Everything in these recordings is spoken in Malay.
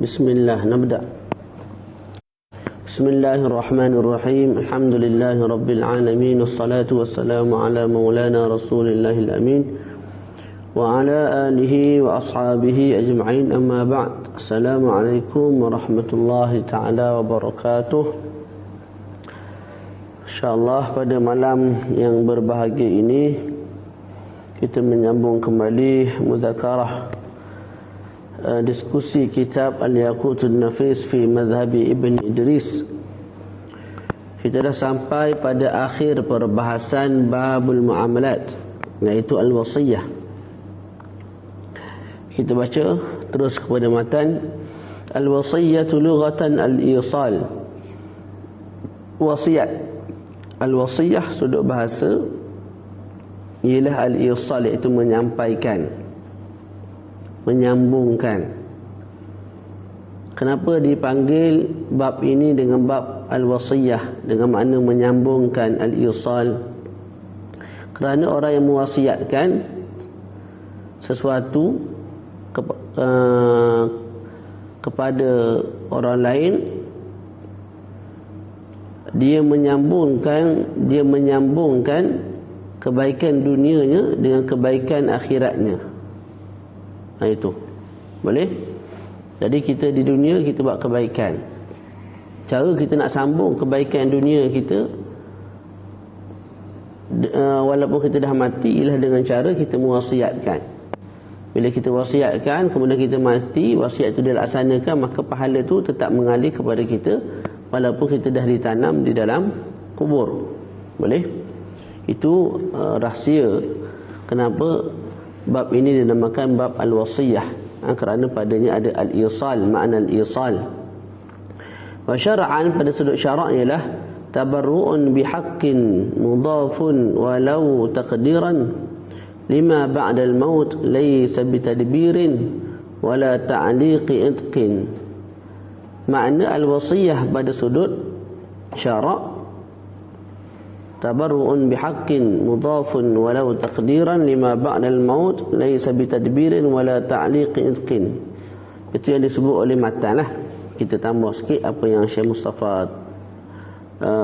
Bismillah, nabda. Bismillahirrahmanirrahim. Alhamdulillahi rabbil alamin. Wassalatu wassalamu ala maulana Rasulillahil amin wa ala alihi wa ashabihi ajma'in, amma ba'd. Assalamualaikum warahmatullahi ta'ala wabarakatuh. InsyaAllah pada malam yang berbahagia ini kita menyambung kembali muzakarah diskusi kitab Al-Yaqutun Nafis fi Madhabi Ibn Idris. Kita dah sampai pada akhir perbahasan babul muamalat, iaitu al-wasiyah. Kita baca terus kepada matan. Al-wasiyatu lughatan al-isal. Wasiat. Al-wasiyah sudut bahasa ialah al-isal, iaitu menyampaikan, menyambungkan. Kenapa dipanggil bab ini dengan bab al-wasiyah, dengan makna menyambungkan, al-isal? Kerana orang yang mewasiatkan sesuatu kepada orang lain, dia menyambungkan kebaikan dunianya dengan kebaikan akhiratnya. Itu boleh. Jadi kita di dunia kita buat kebaikan. Cara kita nak sambung kebaikan dunia kita, walaupun kita dah mati, ialah dengan cara kita mewasiatkan. Bila kita wasiatkan, kemudian kita mati, wasiat itu dilaksanakan, maka pahala itu tetap mengalir kepada kita walaupun kita dah ditanam di dalam kubur. Boleh. Itu rahsia kenapa bab ini dinamakan bab al-wasiyah, kerana padanya ada al-isal, makna al-isal. Wa syar'an, pada sudut syarak ialah tabarru'un bihaqqin mudhafun walau taqdiran lima ba'da al-maut laysa bitadbirin wala ta'liqi idqin. Makna al-wasiyah pada sudut syarak, tabarru'un bihaqqin mudhafun walau taqdiran lima ba'da al-maut laysa bitadbirin wala ta'liqi idqin. Itu yang disebut oleh matan lah. Kita tambah sikit apa yang Syekh Mustafa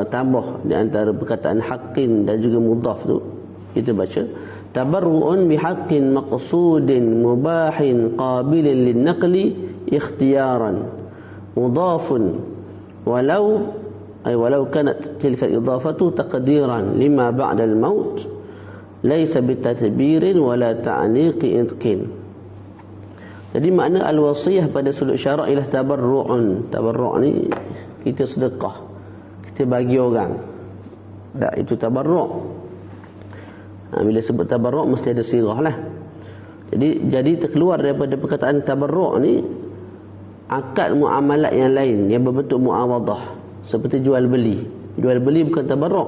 tambah di antara perkataan haqqin dan juga mudhaf tu. Kita baca tabarru'un bihaqqin maqsudin mubahin qabilin lin-naqli ikhtiyaran mudhafun walau kanat tilka idafatu taqdiran lima ba'da al-maut laysa bitadbirin wala ta'liqi idqin. Jadi makna al-wasiyah pada sudut syarak ialah tabarru'un. Tabarru' ni kita sedekah, kita bagi orang. Tak, itu tabarru'. Bila sebut tabarru' mesti ada sirah lah. Jadi terkeluar daripada perkataan tabarru' ni akad muamalat yang lain yang berbentuk muawadah, seperti jual beli. Jual beli bukan tabarruk.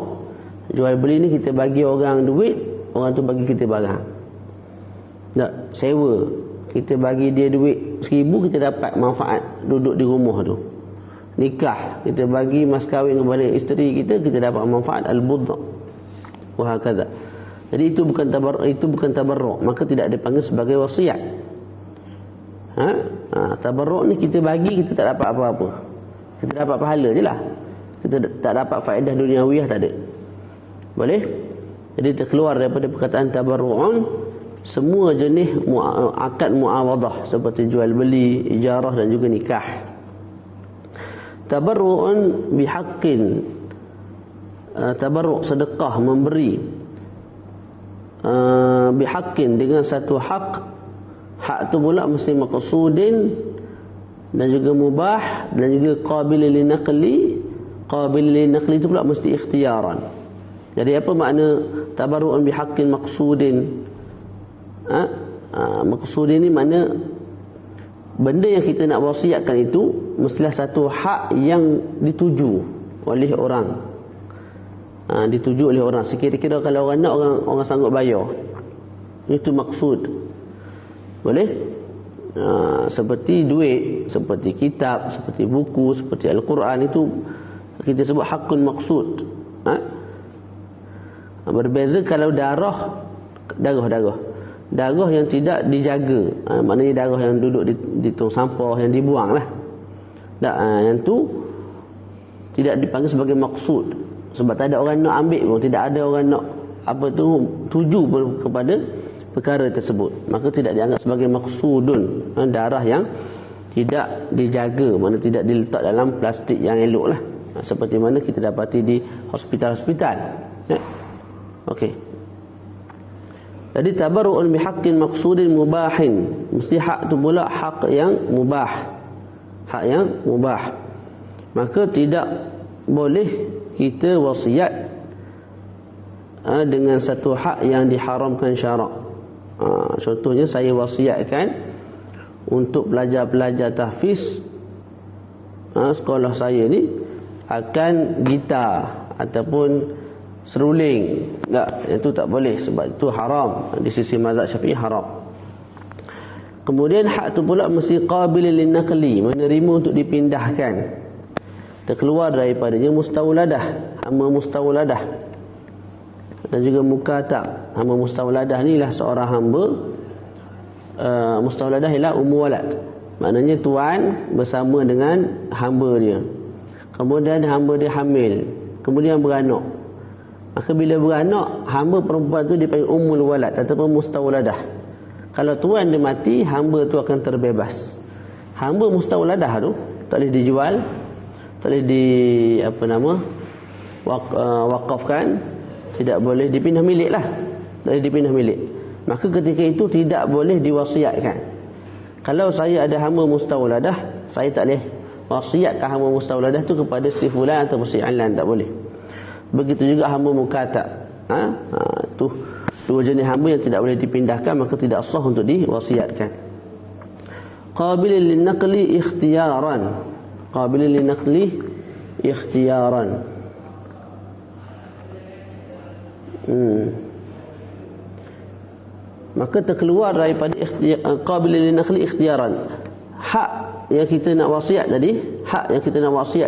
Jual beli ni kita bagi orang duit, orang tu bagi kita barang. Tak, sewa. Kita bagi dia duit 1,000, kita dapat manfaat duduk di rumah tu. Nikah, kita bagi mas kahwin kepada isteri kita, kita dapat manfaat al-budh. Wa hakadha. Jadi itu bukan tabarruk, maka tidak dipanggil sebagai wasiat. Tabarruk ni kita bagi, kita tak dapat apa-apa. Kita dapat pahala je lah. Kita tak dapat faedah duniawiyah, tak ada. Boleh? Jadi terkeluar daripada perkataan tabarru'un semua jenis akad muawadah, seperti jual beli, ijarah dan juga nikah. Tabarru'un bihaqqin, tabarru' sedekah, memberi, bihaqqin dengan satu hak. Hak tu pula mesti maqsudin dan juga mubah dan juga qabil linaqli. Qabil linaqli itu pula mesti ikhtiyaran. Jadi apa makna tabarru'un bihaqqin maqsudin? Maqsudin ni makna benda yang kita nak wasiatkan itu mestilah satu hak yang dituju oleh orang. Dituju oleh orang. Sekira-kira kalau orang nak, orang sanggup bayar. Itu maksud. Boleh? Seperti duit, seperti kitab, seperti buku, seperti Al-Quran, itu kita sebut hakun maksud. Berbeza kalau darah yang tidak dijaga, maknanya darah yang duduk di tong sampah, yang dibuang lah. Tak, yang tu tidak dipanggil sebagai maksud, sebab tak ada orang nak ambil pun, tidak ada orang nak tuju pun kepada perkara tersebut, maka tidak dianggap sebagai maksudun, darah yang tidak dijaga, mana tidak diletak dalam plastik yang elok lah, seperti mana kita dapati di hospital-hospital. Okey. Jadi tabarru'un bihaqqin maqsudin mubahin, mesti hak tu pula hak yang mubah, hak yang mubah. Maka tidak boleh kita wasiat dengan satu hak yang diharamkan syarak. Contohnya saya wasiatkan untuk pelajar-pelajar tahfiz sekolah saya ni akan gitar ataupun seruling. Tak, itu tak boleh, sebab itu haram di sisi mazhab Syafi'i, haram. Kemudian hak tu pula mesti qabil lin-naqli, menerima untuk dipindahkan, terkeluar daripadanya mustawladah, hamba mustawladah, dan juga mukatab. Hamba mustawladah ni lah seorang hamba, mustawladah ialah ummu walad, maknanya tuan bersama dengan hamba dia, kemudian hamba dia hamil, kemudian beranak. Maka bila beranak, hamba perempuan tu dipanggil ummul walad ataupun mustawladah. Kalau tuan dia mati, hamba tu akan terbebas. Hamba mustawladah tu tak boleh dijual, tak boleh wakafkan, tidak boleh dipindah milik lah, tak boleh dipindah milik. Maka ketika itu tidak boleh diwasiatkan. Kalau saya ada hamba mustawladah, saya tak boleh wasiatkan hamba mustawladah tu kepada si fulan atau si alan, tak boleh. Begitu juga hamba mukatab. Tu dua jenis hamba yang tidak boleh dipindahkan, maka tidak sah untuk diwasiatkan. Qabil lin-naqli ikhtiyaran. Qabil lin-naqli ikhtiyaran. Maka terkeluar daripada qabil lin-naqli ikhtiyaran. Hak yang kita nak wasiat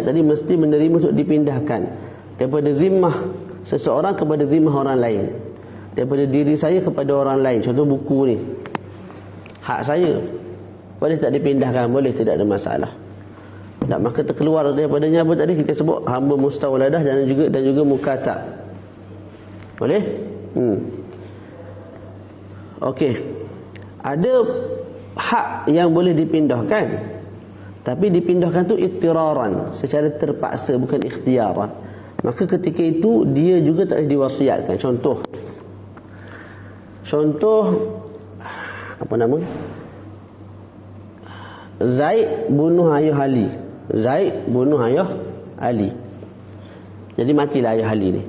tadi, mesti menerima untuk dipindahkan daripada zimmah seseorang kepada zimmah orang lain, daripada diri saya kepada orang lain. Contoh buku ni, hak saya, boleh tak dipindahkan? Boleh, tidak ada masalah. Tak, maka terkeluar daripadanya apa tadi kita sebut, hamba mustawladah dan juga mukatab. Boleh? Okey. Ada hak yang boleh dipindahkan, tapi dipindahkan tu ittiraran, secara terpaksa, bukan ikhtiaran. Maka ketika itu dia juga tak boleh diwasiatkan. Contoh Zaid bunuh ayah Ali. Jadi matilah ayah Ali ni.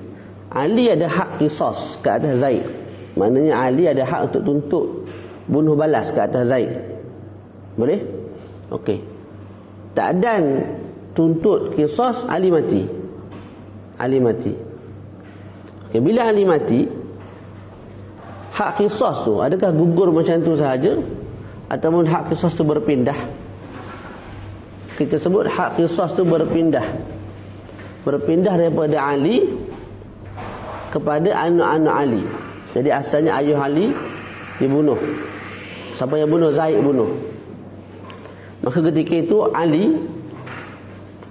Ali ada hak qisas ke atas Zaid. Maknanya Ali ada hak untuk tuntut bunuh balas ke atas Zaid. Boleh? Okey. Tak ada tuntut qisas, Ali mati. Okey, bila Ali mati, hak qisas tu adakah gugur macam tu sahaja ataupun hak qisas tu berpindah? Kita sebut hak qisas tu berpindah daripada Ali kepada anak-anak Ali. Jadi asalnya ayah Ali dibunuh. Siapa yang bunuh? Zaid bunuh. Maka ketika itu Ali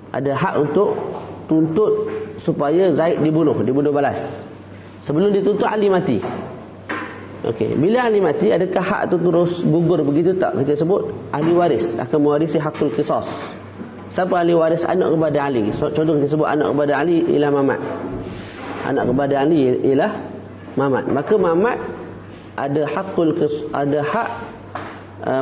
ada hak untuk tuntut supaya Zaid dibunuh balas. Sebelum dituntut, Ali mati. Okey, bila Ali mati, adakah hak tu terus gugur begitu? Tak. Kita sebut ahli waris akan mewarisi hakul qisas. Siapa ahli waris? Anak kepada Ali. Contoh kita sebut anak kepada Ali ialah Mamat. Anak kepada Ali ialah Mamat. Maka Mamat ada hak,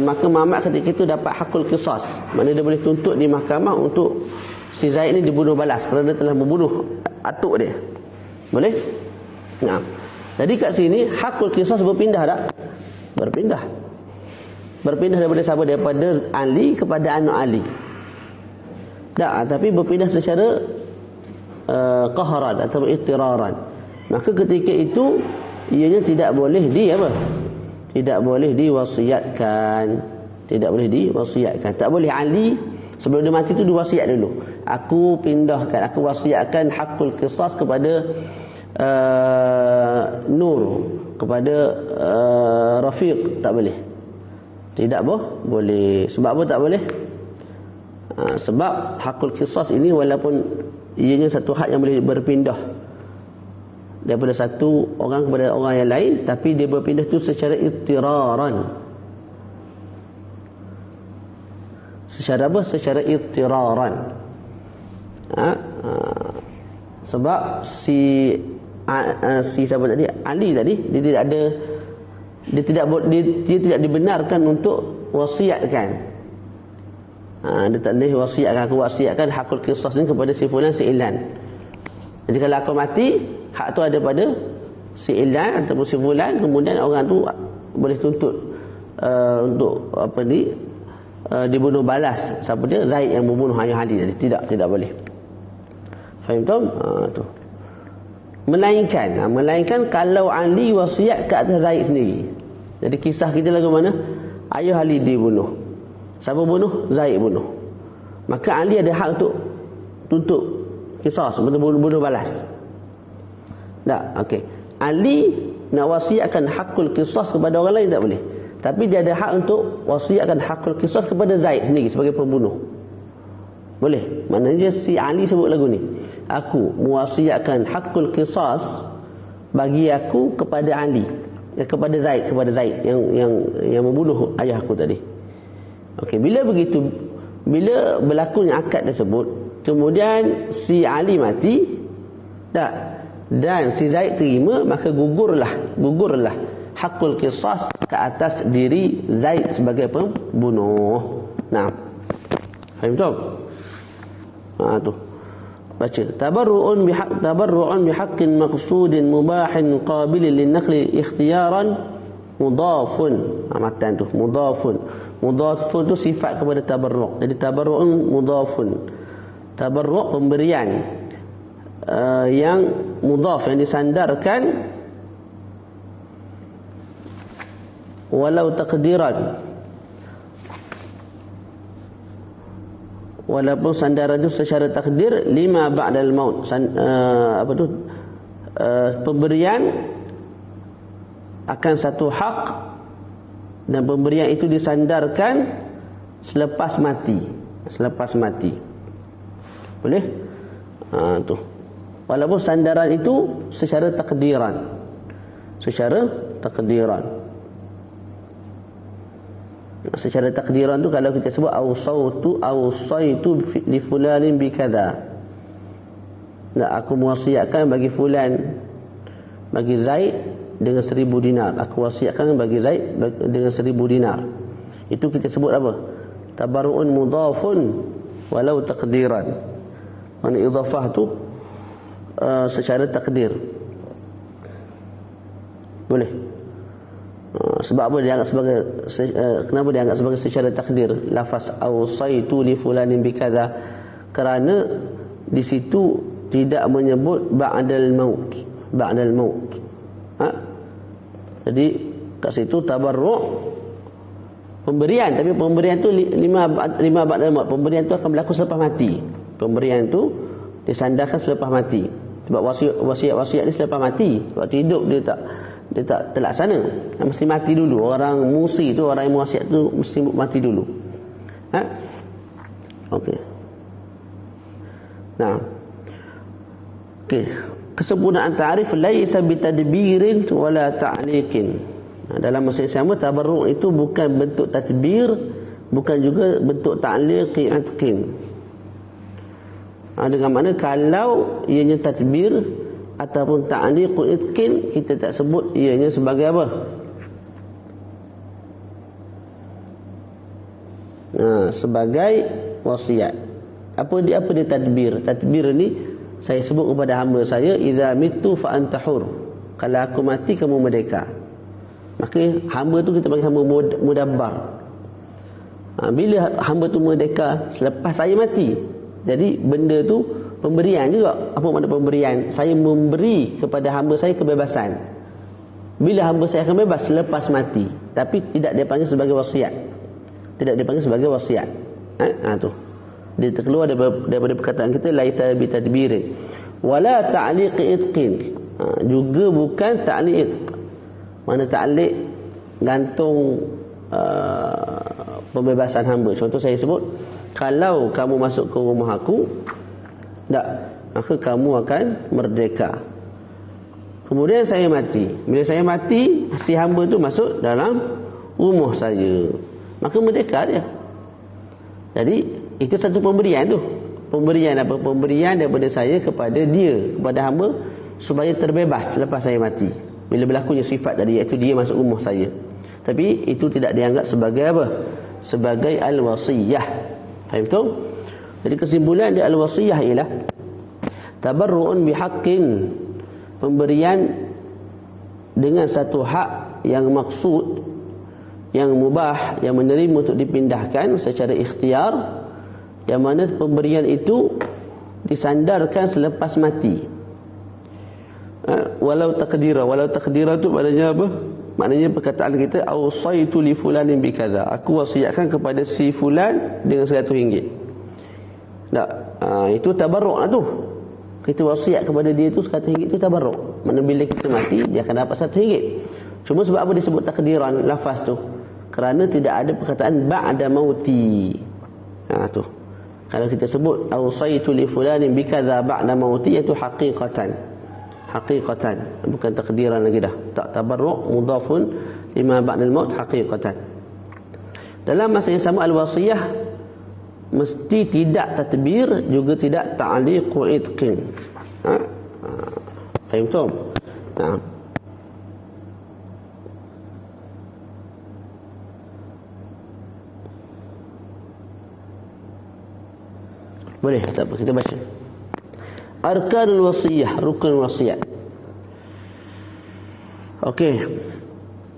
maka Mamat ketika itu dapat hakul qisas. Maknanya dia boleh tuntut di mahkamah untuk si Zaid ni dibunuh balas kerana dia telah membunuh atuk dia. Boleh? Nah. Jadi kat sini hakul qisas berpindah tak? Berpindah daripada siapa? Daripada Ali kepada anak Ali. Tak, tapi berpindah secara qahran atau ittiraran. Maka ketika itu ianya tidak boleh tidak boleh diwasiatkan. Tak boleh Ali sebelum dia mati tu diwasiat dulu. Aku wasiatkan hakul qisas kepada Nur, kepada Rafiq. Tak boleh. Tidak boleh. Sebab apa tak boleh? Sebab hakul qisas ini walaupun ianya satu hak yang boleh berpindah daripada satu orang kepada orang yang lain, tapi dia berpindah tu secara ittiraran. Secara apa? Secara ittiraran. Sebab si siapa tadi, Ali tadi, dia tidak dibenarkan untuk wasiatkan. Dia tak boleh wasiatkan, aku wasiatkan hakul qisas ni kepada si fulan si ilan. Jadi kalau aku mati, hak tu ada pada si ilan ataupun si fulan, kemudian orang tu boleh tuntut untuk dibunuh balas. Siapa dia? Zaid yang membunuh ayah Ali tadi. Tidak boleh. Faham tak? Tu. Melainkan kalau Ali wasiat ke atas Zaid sendiri. Jadi kisah kita lagu mana? Ayah Ali dibunuh. Siapa bunuh? Zaid bunuh. Maka Ali ada hak untuk tuntut qisas, bunuh balas. Tak, okey. Ali nak wasiatkan hakul qisas kepada orang lain tak boleh. Tapi dia ada hak untuk wasiatkan hakul qisas kepada Zaid sendiri sebagai pembunuh. Boleh. Maknanya si Ali sebut lagu ni, aku mewasiatkan hakul qisas bagi aku kepada Ali, kepada Zaid yang membunuh ayah aku tadi. Okey, bila begitu, bila berlakunya akad tersebut, kemudian si Ali mati, tak, dan si Zaid terima, maka gugurlah hakul qisas ke atas diri Zaid sebagai pembunuh. Nah, faham tak? Tu baca tabarru'un bihaqqin maqsudin mubahin qabilin lin-naqli ikhtiyaran mudafun. Matan tu mudafun tu sifat kepada tabarru'. Jadi tabarru'un mudafun. Tabarru' pemberian yang mudaf, yang disandarkan, walau takdiran, walaupun sandaran itu secara takdir, lima ba'dal maut. Pemberian akan satu hak, dan pemberian itu disandarkan selepas mati. Boleh? Tu. Walaupun sandaran itu secara takdiran. Secara takdiran tu kalau kita sebut awsaitu li fulanin bi kadza. Nah, aku mewasiatkan bagi fulan, bagi Zaid dengan 1000 dinar. Aku wasiatkan bagi Zaid dengan 1000 dinar. Itu kita sebut apa? Tabarru'un mudhafun walau taqdiran. Mana idhafah tu secara takdir. Boleh. Sebab apa dianggap sebagai kenapa dianggap sebagai secara takdir lafaz awsaitu li fulanin bi kadza? Kerana di situ tidak menyebut ba'dal maut. Jadi kat situ tabarru' pemberian, tapi pemberian tu lima ba'dal maut. Pemberian tu akan berlaku selepas mati. Pemberian tu disandarkan selepas mati. Sebab wasiat ni selepas mati. Waktu hidup dia tak terlaksana. Mesti mati dulu. Orang musi tu, orang yang wasiat tu mesti mati dulu. Okey. Nah. Okey. Kesempurnaan ta'rif laisa bitadbirin wala ta'liqin. Dalam masa yang sama, tabarru' itu bukan bentuk tadbir, bukan juga bentuk ta'liq i'tiqin. Dengan makna kalau ianya tadbir ataupun ta'liq i'tiqin, kita tak sebut ianya sebagai apa? Sebagai wasiat. Apa dia tadbir? Tadbir ni saya sebut kepada hamba saya, idza mitu fa anta hur. Kalau aku mati, kamu merdeka. Maka hamba tu kita panggil hamba mudabbar. Bila hamba tu merdeka selepas saya mati, jadi benda tu pemberian juga. Apa makna pemberian? Saya memberi kepada hamba saya kebebasan. Bila hamba saya akan bebas selepas mati, tapi tidak dipanggil sebagai wasiat. Tidak dipanggil sebagai wasiat. Tu. Dia terkeluar daripada perkataan kita laisa bi tadbir wala ta'liq itqin. Juga bukan ta'liq itq. Mana ta'liq gantung pembebasan hamba. Contoh saya sebut, kalau kamu masuk ke rumah aku, tak, maka kamu akan merdeka. Kemudian saya mati. Bila saya mati, si hamba tu masuk dalam rumah saya, maka merdeka dia. Jadi itu satu pemberian tu. Pemberian apa? Pemberian daripada saya kepada dia, kepada hamba, supaya terbebas selepas saya mati. Bila berlakunya sifat tadi, iaitu dia masuk rumah saya. Tapi itu tidak dianggap sebagai apa? Sebagai al-wasiyah. Faham tu? Jadi kesimpulan di al-wasiyah ialah tabarru'un bihaqqin, pemberian dengan satu hak yang maksud, yang mubah, yang menerima untuk dipindahkan secara ikhtiar, yang mana pemberian itu disandarkan selepas mati. Walau takdira tu maknanya apa? Maknanya perkataan kita awsaitu li fulanin bikaza, aku wasiatkan kepada si fulan dengan RM100. Tak, itu tabarruk lah tu. Kita wasiat kepada dia tu RM100 tu tabarruk. Mana bila kita mati dia akan dapat RM100. Cuma sebab apa disebut takdiran lafaz tu? Kerana tidak ada perkataan ba'da mauti. Tu. Kalau kita sebut awsaitu li fulanin bikaza ba'da mauti, itu haqiqatan, bukan takdiran lagi dah. Tak, tabarruk mudhafun lima ba'dal maut haqiqatan. Dalam masa yang sama al-wasiyah mesti tidak tadbir, juga tidak ta'liqu idqin. Faham tu? Boleh, tak apa, kita baca. Arkanul wasiyah, rukun wasiat. Okey.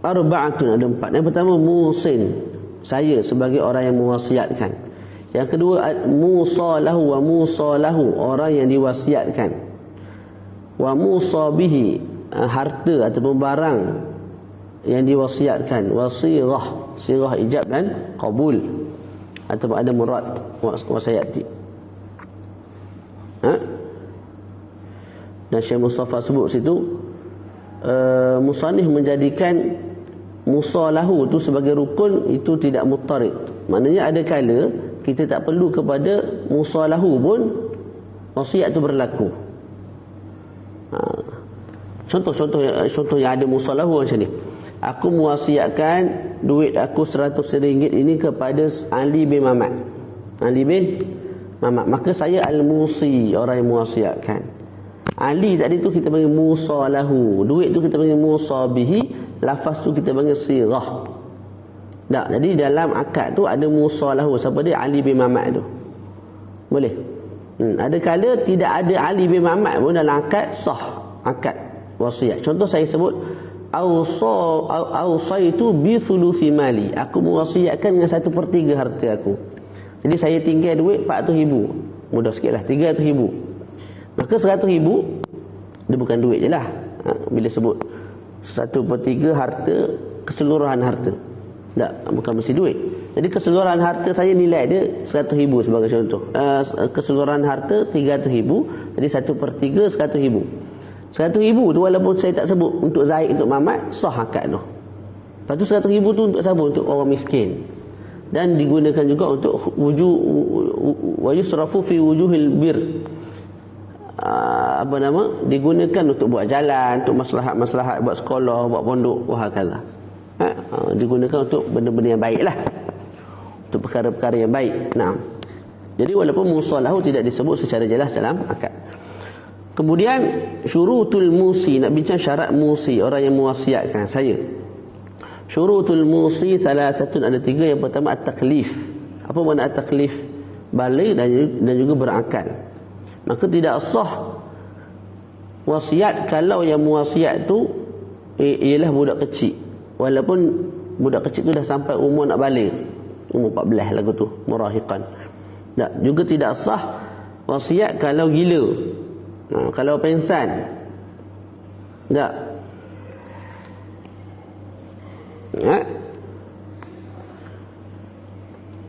Arba'atun, ada 4. Yang pertama musin, saya sebagai orang yang mewasiatkan. Yang kedua musalahu wa musalahu, orang yang diwasiatkan. Wa musabihi, harta ataupun barang yang diwasiatkan. Wasirah, sirah ijab dan qabul, ataupun ada murad wasayati. Dan Syekh Mustafa sebut situ, musannif menjadikan musalahu tu sebagai rukun itu tidak muttarid. Maknanya ada kala kita tak perlu kepada musalahu pun wasiat tu berlaku. Contoh yang ada musalahu macam ni. Aku mewasiatkan duit aku RM100 ini kepada Ali bin Mamat. Maka saya al-musi, orang yang mewasiatkan. Ali tadi tu kita panggil musalahu, duit tu kita panggil musabihi, lafaz tu kita panggil sirah. Tak, jadi dalam akad tu ada musalahu. Siapa dia? Ali bin Mamat tu. Boleh. Ada kala tidak ada Ali bin Mamat pun dalam akad sah, akad wasiat. Contoh saya sebut awsaitu bi thuluthi mali, aku mewasiatkan dengan 1/3 harta aku. Jadi saya tinggal duit RM400,000. Mudah sikitlah, RM300,000. Maka RM100,000 dia bukan duit je lah. Bila sebut 1/3 harta, keseluruhan harta. Tak, bukan mesti duit. Jadi keseluruhan harta saya nilai dia RM100,000 sebagai contoh. Keseluruhan harta RM300,000. Jadi 1/3 RM100,000. RM100,000 tu walaupun saya tak sebut untuk Zaid, untuk Mamat, sah akad tu. Lepas tu RM100,000 tu untuk siapa? Untuk orang miskin. Dan digunakan juga untuk wa yusrafu fi wujuhil bir. Digunakan untuk buat jalan, untuk maslahat-maslahat, buat sekolah, buat pondok, wahakala. Digunakan untuk benda-benda yang baik lah, untuk perkara-perkara yang baik. Jadi walaupun musalahu tidak disebut secara jelas dalam akad. Kemudian syurutul musi, nak bincang syarat musi, orang yang mewasiatkan saya. Syurutul musi thalathatun, ada 3. Yang pertama at-taklif. Apa makna at-taklif? Balik dan juga berakal. Maka tidak sah wasiat kalau yang mewasiat tu ialah budak kecil. Walaupun budak kecil tu dah sampai umur nak balik, umur 14 lagu tu, murahiqan. Tak, juga tidak sah wasiat kalau gila. Kalau pensan. Tak.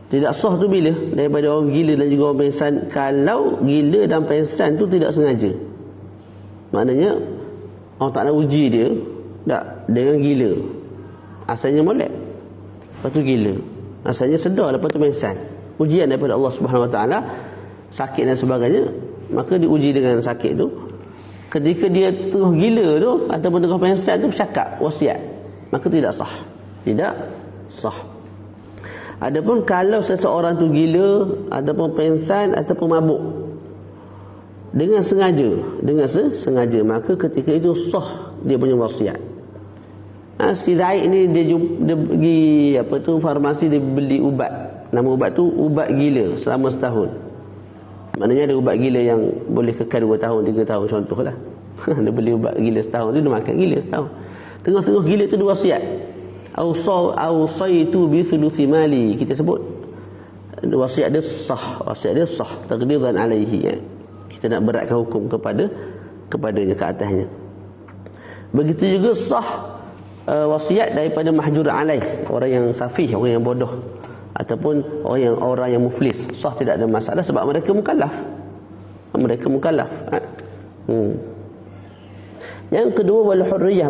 Tidak sah tu bila? Daripada orang gila dan juga orang pensan. Kalau gila dan pensan tu tidak sengaja. Maknanya orang tak nak uji dia, tak, dengan gila. Asalnya molek, lepas tu gila. Asalnya sedar, lepas tu pensan. ujian daripada Allah Subhanahu Wa Taala, sakit dan sebagainya, maka diuji dengan sakit tu. Ketika dia tengah gila tu ataupun tengah pengsan tu bercakap wasiat, maka tidak sah. Tidak sah. Adapun kalau seseorang tu gila ataupun pengsan ataupun mabuk dengan sengaja, maka ketika itu sah dia punya wasiat. Si Zaid ni dia pergi farmasi, dia beli ubat. Nama ubat tu ubat gila selama setahun. Maknanya ada ubat gila yang boleh kekal 2 tahun, 3 tahun contohlah. Dia beli ubat gila setahun tu, dia makan gila setahun. Tengah-tengah gila tu dia wasiat. Awsaitu bi thuluthi mali. Kita sebut wasiat dia sah, taqdiran alaihi, ya. Kita nak beratkan hukum kepadanya, ke atasnya. Begitu juga sah wasiat daripada mahjur alaih, orang yang safih, orang yang bodoh, ataupun orang yang muflis. Sah, tidak ada masalah sebab mereka mukallaf. Yang kedua, wal hurriyah,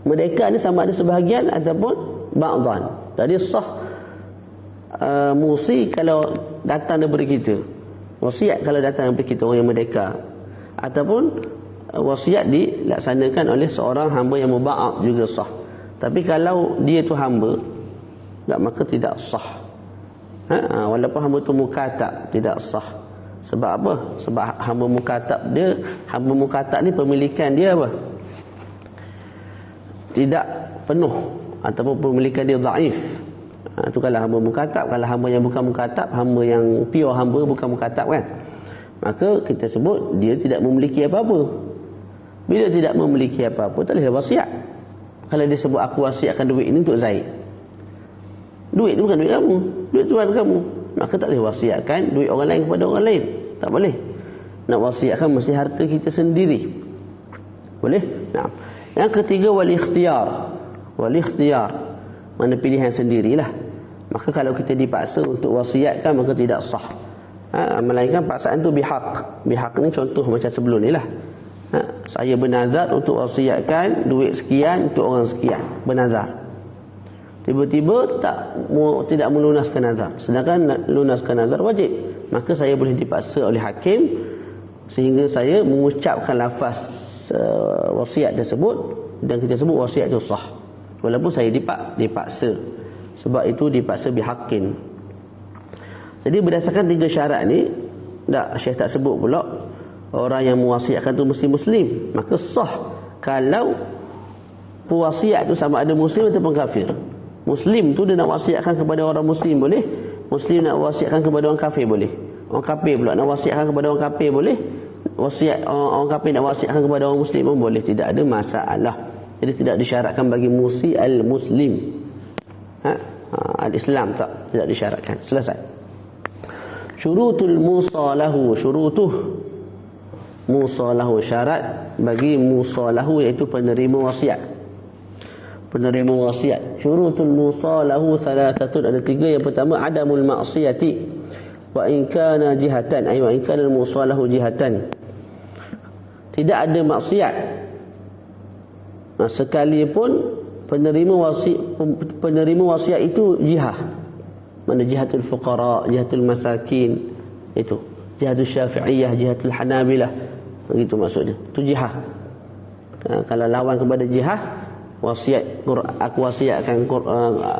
merdeka ni sama ada sebahagian ataupun ba'dhan. Jadi sah musi kalau datang daripada kita, wasiat kalau datang daripada kita, orang yang merdeka, ataupun wasiat dilaksanakan oleh seorang hamba yang muba'ad, juga sah. Tapi kalau dia tu hamba, maka tidak sah. Walaupun hamba tu mukatab, tidak sah. Sebab apa? Sebab hamba mukatab ni pemilikan dia apa? Tidak penuh, ataupun pemilikan dia dhaif. Itu kalau hamba mukatab. Kalau hamba yang bukan mukatab, hamba yang pure hamba bukan mukatab kan, maka kita sebut dia tidak memiliki apa-apa. Bila tidak memiliki apa-apa, tak boleh wasiat. Kalau dia sebut aku wasiatkan duit ini untuk Zaid, duit itu bukan duit kamu, duit tuan kamu, maka tak boleh wasiatkan duit orang lain kepada orang lain. Tak boleh. Nak wasiatkan mesti harta kita sendiri. Boleh? Nah. Yang ketiga, wal ikhtiyar, mana pilihan sendirilah. Maka kalau kita dipaksa untuk wasiatkan, maka tidak sah. Melainkan paksaan tu bihaq. Bihaq ni contoh macam sebelum ni lah. Saya bernazar untuk wasiatkan duit sekian untuk orang sekian, bernazar. Tiba-tiba tidak melunaskan nazar, sedangkan nak lunaskan nazar wajib. Maka saya boleh dipaksa oleh hakim sehingga saya mengucapkan lafaz wasiat tersebut, dan kita sebut wasiat itu sah, walaupun saya dipaksa. Sebab itu dipaksa bihaqqin. Jadi berdasarkan 3 syarat ni, Syekh tak sebut pula orang yang mewasiatkan tu mesti muslim. Maka sah kalau pewasiat tu sama ada muslim ataupun kafir. Muslim tu dia nak wasiatkan kepada orang muslim boleh, muslim nak wasiatkan kepada orang kafir boleh, orang kafir pula nak wasiatkan kepada orang kafir boleh, orang kafir nak wasiatkan kepada orang muslim pun boleh, tidak ada masalah. Jadi tidak disyaratkan bagi musi al-muslim. Al-Islam tidak disyaratkan. Selesai. Syurutul musalahu, musalahu, syarat bagi musalahu iaitu penerima wasiat. Penerima wasiat. Syurutul musalahu salatatun, ada 3. Yang pertama, adamul ma'siyati wa in kana jihatan, ay wa in kana musalahu jihatan. Tidak ada maksiat sekalipun penerima wasiat itu jihah. Mana jihatul fuqara, jihatul masakin, itu jihatul syafi'iyah, jihatul hanabilah, begitu maksudnya. Itu jihah. Kalau lawan kepada jihah, wasiat, aku wasiatkan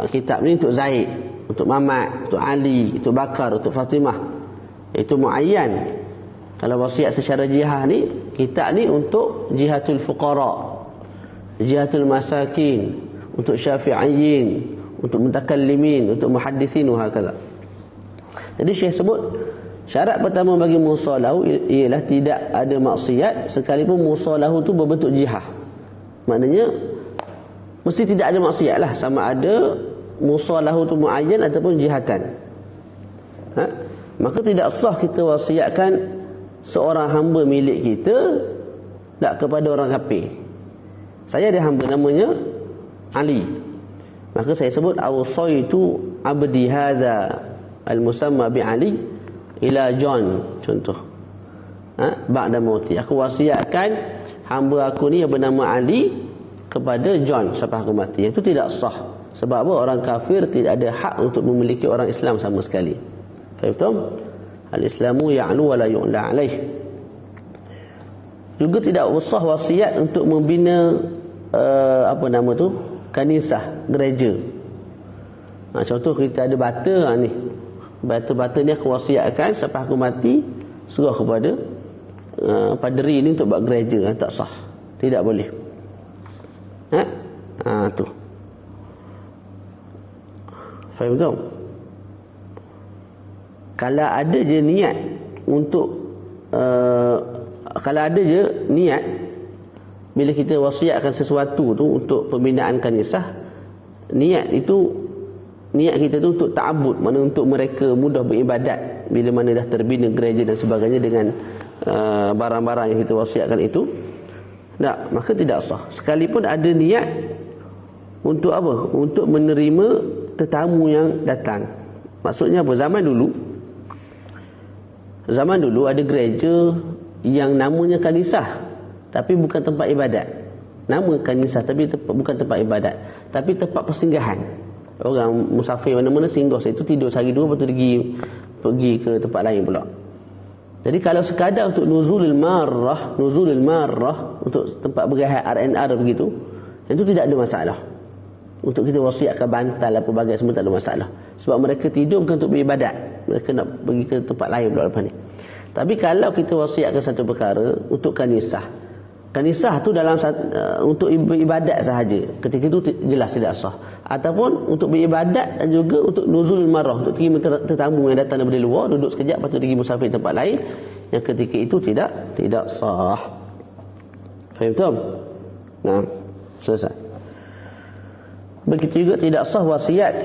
kitab ni untuk Zaid, untuk Mamat, untuk Ali, untuk Bakar, untuk Fatimah, itu muayyan. Kalau wasiat secara jihah ni, kitab ni untuk jihatul fuqara, jihatul masakin, untuk syafi'iyyin, untuk mutakallimin, untuk muhaddithin, wahakala. Jadi Syekh sebut syarat pertama bagi musalahu ialah tidak ada maksiat sekalipun musalahu tu berbentuk jihah. Maknanya mesti tidak ada maksiat lah, sama ada musalahu tu muayyan ataupun jihatan. Maka tidak sah kita wasiatkan seorang hamba milik kita tak kepada orang kafir. Saya ada hamba namanya Ali, maka saya sebut awsaitu abdi hadza al-musamma bi Ali ila John, contoh. Ba'da mauti, aku wasiatkan hamba aku ni yang bernama Ali kepada John sampai aku mati. Itu tidak sah. Sebab apa? Orang kafir tidak ada hak untuk memiliki orang Islam sama sekali. Faham? Al-Islamu ya'lu wa la yu'la alaih. Juga tidak usah wasiat untuk membina kanisah, gereja. Contoh kita ada bata ni. Bata-bata ni aku wasiatkan sampai aku mati, serah kepada paderi ni untuk buat gereja. Tak sah. Tidak boleh. Tu. Faham tak? Kalau ada je niat untuk kalau ada je niat bila kita wasiatkan sesuatu tu untuk pembinaan kanisah, niat kita tu untuk ta'abbud, mana untuk mereka mudah beribadat bila mana dah terbina gereja dan sebagainya dengan barang-barang yang kita wasiatkan itu. Tak, maka tidak sah. Sekalipun ada niat untuk apa? Untuk menerima tetamu yang datang. Maksudnya apa? Zaman dulu ada gereja yang namanya kanisah tapi bukan tempat ibadat. Nama kanisah tapi bukan tempat ibadat, tapi tempat persinggahan. Orang musafir mana-mana singgah situ, tidur sehari dua, lepas tu pergi ke tempat lain pula. Jadi kalau sekadar untuk nuzulil marrah untuk tempat bergerak R&R begitu, itu tidak ada masalah. Untuk kita wasiatkan bantal apa bagai semua tak ada masalah. Sebab mereka tidur bukan untuk beribadat, mereka nak pergi ke tempat lain pula lepas ni. Tapi kalau kita wasiatkan satu perkara untuk kanisah tu dalam untuk beribadat sahaja, ketika itu jelas tidak sah. Ataupun untuk beribadat dan juga untuk nuzul marah, untuk terima tetamu yang datang daripada luar, duduk sekejap lepas tu pergi musafir tempat lain, yang ketika itu tidak sah. Faham tak? Nah, selesai. Begitu juga tidak sah wasiat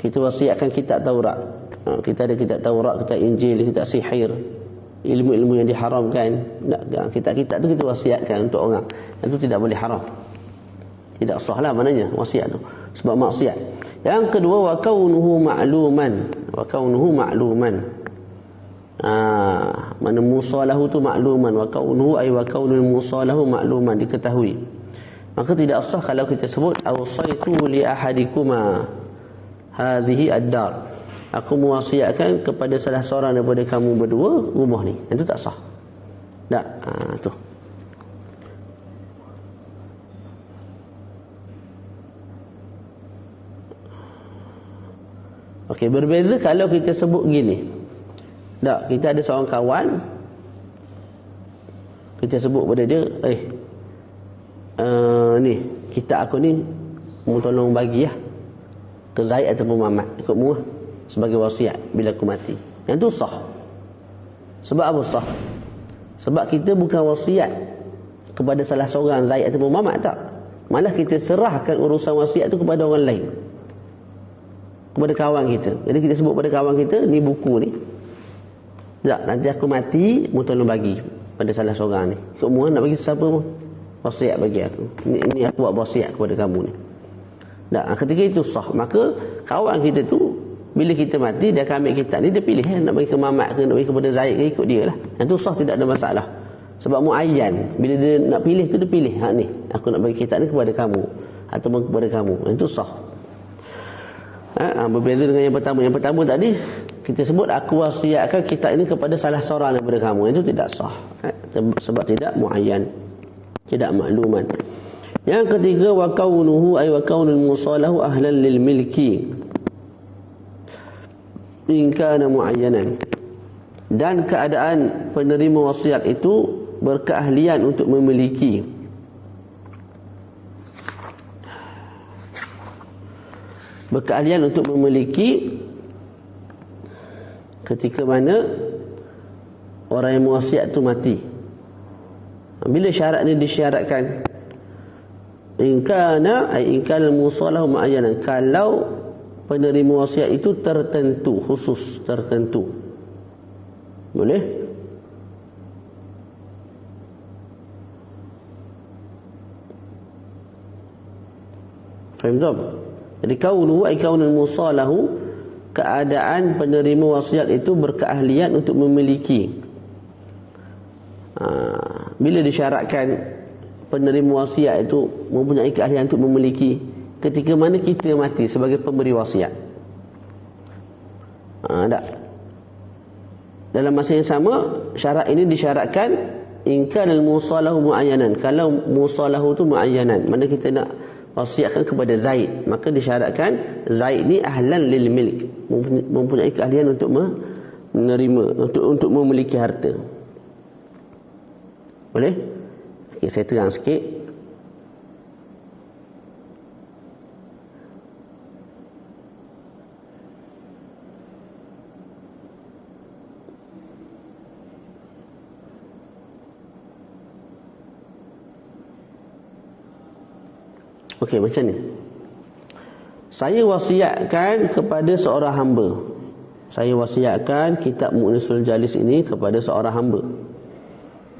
kita wasiatkan kitab Taurat. Kita ada kitab Taurat, kitab Injil, kitab Sihir, ilmu-ilmu yang diharamkan. Kitab-kitab tu kita wasiatkan untuk orang. Itu tidak boleh haram. Tidak sah lah maknanya wasiat tu. Sebab maksiat. Yang kedua, wa kaunuhu ma'luman. Mana musalahu tu ma'luman. Wa kaunuhu ay wa kaunul musalahu ma'luman, diketahui. Maka tidak sah kalau kita sebut awsaitu li ahadikuma hadhihi ad-dar. Aku mewasiatkan kepada salah seorang daripada kamu berdua rumah ni. Itu tak sah. Tak. Tu. Okey, berbeza kalau kita sebut gini. Tak, kita ada seorang kawan, kita sebut pada dia, ni, kita aku ni mu tolong bagi ke Zaid ataupun Muhammad, ikut mu sebagai wasiat bila aku mati. Yang tu sah. Sebab apa sah? Sebab kita bukan wasiat kepada salah seorang Zaid ataupun Muhammad, tak. Malah kita serahkan urusan wasiat tu kepada orang lain, kepada kawan kita. Jadi kita sebut pada kawan kita, ni buku ni, tak, nanti aku mati mu tolong bagi pada salah seorang ni. Ikut mu nak bagi siapa pun, wasiat bagi aku. Ini aku buat wasiat kepada kamu ni. Tak, ketika itu sah. Maka kawan kita tu bila kita mati, dia akan ambil kitab ni, dia pilih nak bagi ke Mamat ke, nak bagi kepada Zaid ke, ikut dia lah. Yang tu sah, tidak ada masalah. Sebab muayyan, bila dia nak pilih tu, dia pilih ni, aku nak bagi kitab ni kepada kamu ataupun kepada kamu. Yang tu sah. Berbeza dengan yang pertama. Yang pertama tadi kita sebut aku wasiatkan kitab ini kepada salah seorang daripada kamu. Itu tidak sah. Sebab tidak muayyan, tidak makluman. Yang ketiga, wa kaunuhu ay wa kaunul musalahu ahlan lil milki in kana muayyanan. Dan keadaan penerima wasiat itu berkeahlian untuk memiliki. Berkeahlian untuk memiliki ketika mana orang yang mewasiat itu mati. Bila syarat ini disyaratkan, in kana musalahu muayyanan, kalau penerima wasiat itu tertentu, khusus, tertentu. Boleh? Faham tak? Jadi kaunuhu ay kaunul musalahu, keadaan penerima wasiat itu berkeahlian untuk memiliki. Bila disyaratkan penerima wasiat itu mempunyai keahlian untuk memiliki ketika mana kita mati sebagai pemberi wasiat. Tak. Dalam masa yang sama, syarat ini disyaratkan in kana al-musalahu muayyanan. Kalau musalahu tu muayyanan, mana kita nak wasiatkan kepada Zaid, maka disyaratkan Zaid ni ahlan lil milk, mempunyai keahlian untuk menerima, untuk memiliki harta. Boleh? Okay, saya terang sikit. Okey, macam ni. Saya wasiatkan kepada seorang hamba. Saya wasiatkan kitab Mu'nisul Jalis ini kepada seorang hamba.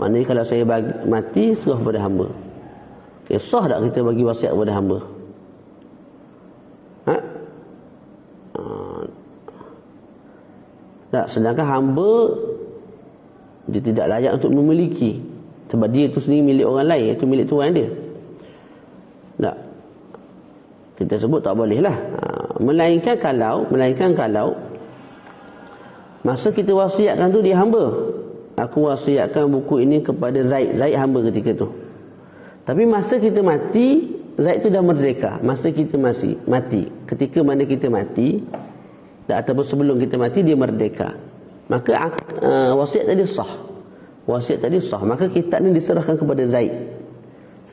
Maknanya kalau saya mati, serah kepada hamba. Okay, sah tak kita bagi wasiat kepada hamba? Tak, sedangkan hamba dia tidak layak untuk memiliki, sebab dia itu sendiri milik orang lain, itu milik tuan dia. Tak, kita sebut tak boleh lah. Melainkan kalau masa kita wasiatkan tu dia hamba. Aku wasiatkan buku ini kepada Zaid. Zaid hamba ketika tu. Tapi masa kita mati, Zaid tu dah merdeka. Masa kita masih mati, ketika mana kita mati, ataupun sebelum kita mati, dia merdeka. Maka wasiat tadi sah. Wasiat tadi sah. Maka kitab ni diserahkan kepada Zaid.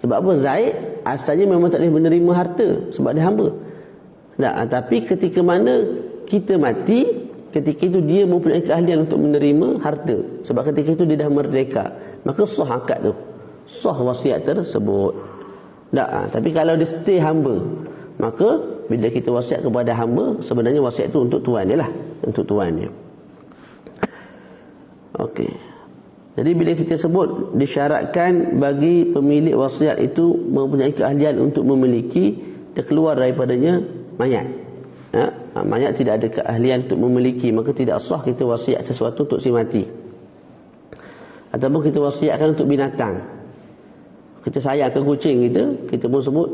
Sebab apa? Zaid asalnya memang tak boleh menerima harta sebab dia hamba. Tapi ketika mana kita mati, ketika itu dia mempunyai keahlian untuk menerima harta. Sebab ketika itu dia dah merdeka. Maka sah akad tu, sah wasiat tersebut. Tapi kalau dia stay hamba, maka bila kita wasiat kepada hamba, sebenarnya wasiat itu untuk tuan dia lah, untuk tuan dia. Okey. Jadi bila kita sebut disyaratkan bagi pemilik wasiat itu mempunyai keahlian untuk memiliki, terkeluar daripadanya mayat. Mayat tidak ada keahlian untuk memiliki, maka tidak sah kita wasiat sesuatu untuk si mati. Ataupun kita wasiatkan untuk binatang. Kita sayangkan kucing kita pun sebut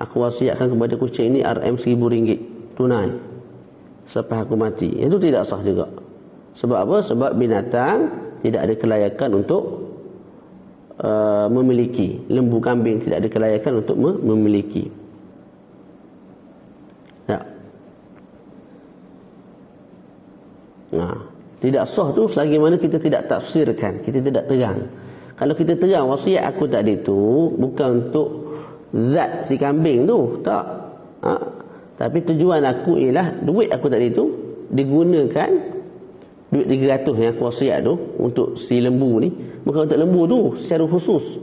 aku wasiatkan kepada kucing ini RM RM1,000 tunai sampai aku mati. Itu tidak sah juga. Sebab apa? Sebab binatang tidak ada kelayakan untuk memiliki. Lembu, kambing tidak ada kelayakan untuk memiliki. Tidak sah tu selagi mana kita tidak tafsirkan, kita tidak terang. Kalau kita terang wasiat aku tadi tu bukan untuk zat si kambing tu, tak. Tapi tujuan aku ialah duit aku tadi tu digunakan, duit 300 yang aku wasiat tu untuk si lembu ni, bukan untuk lembu tu secara khusus.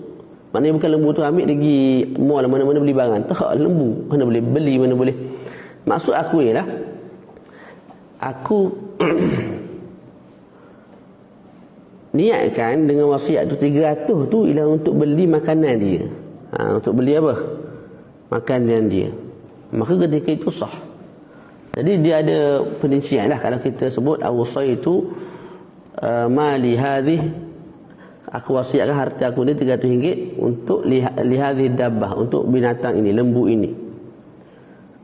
Maknanya bukan lembu tu ambil pergi mall mana-mana beli barang. Tak, lembu mana boleh beli, mana boleh. Maksud aku ialah aku niatkan dengan wasiat tu 300 tu ialah untuk beli makanan dia. Untuk beli apa? Makanan dia. Maka ketika itu sah. Jadi dia ada perincian lah. Kalau kita sebut awsaitu mali hadhih, aku wasiatkan harta aku ni RM300 untuk lihadhih dabbah, untuk binatang ini, lembu ini.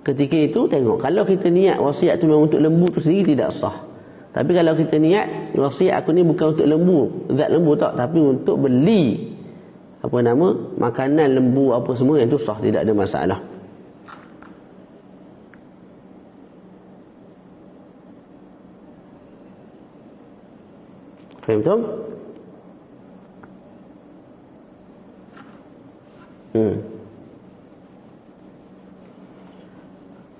Ketika itu tengok, kalau kita niat wasiat tu memang untuk lembu tu sendiri, tidak sah. Tapi kalau kita niat wasiat aku ni bukan untuk lembu, zat lembu tak, tapi untuk beli makanan lembu apa semua, yang itu sah, tidak ada masalah. Faham tak?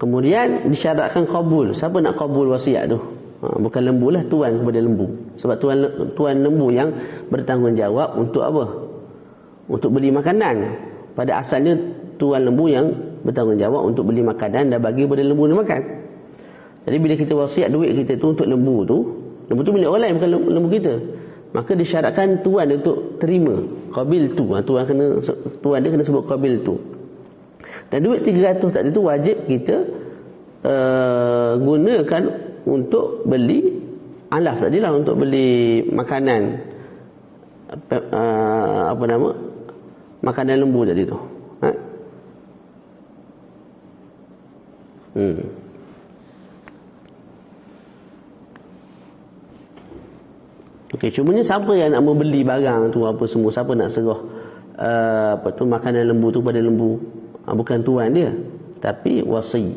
Kemudian disyaratkan qabul. Siapa nak qabul wasiat tu? Bukan lembu lah, tuan kepada lembu. Sebab tuan lembu yang bertanggungjawab untuk apa? Untuk beli makanan. Pada asalnya tuan lembu yang bertanggungjawab untuk beli makanan dan bagi kepada lembu dia makan. Jadi bila kita wasiat duit kita tu untuk lembu tu milik orang lain, bukan lembu kita. Maka disyaratkan tuan untuk terima qabil tu. Tuan dia kena sebut qabil tu. Dan duit 300 tadi tu wajib kita gunakan untuk beli alaf tadilah, untuk beli makanan apa nama, makanan lembu tadi tu. Okey, cumanya siapa yang nak membeli barang tu apa semua, siapa nak serah apa tu makanan lembu tu pada lembu? Bukan tuan dia, tapi wasi.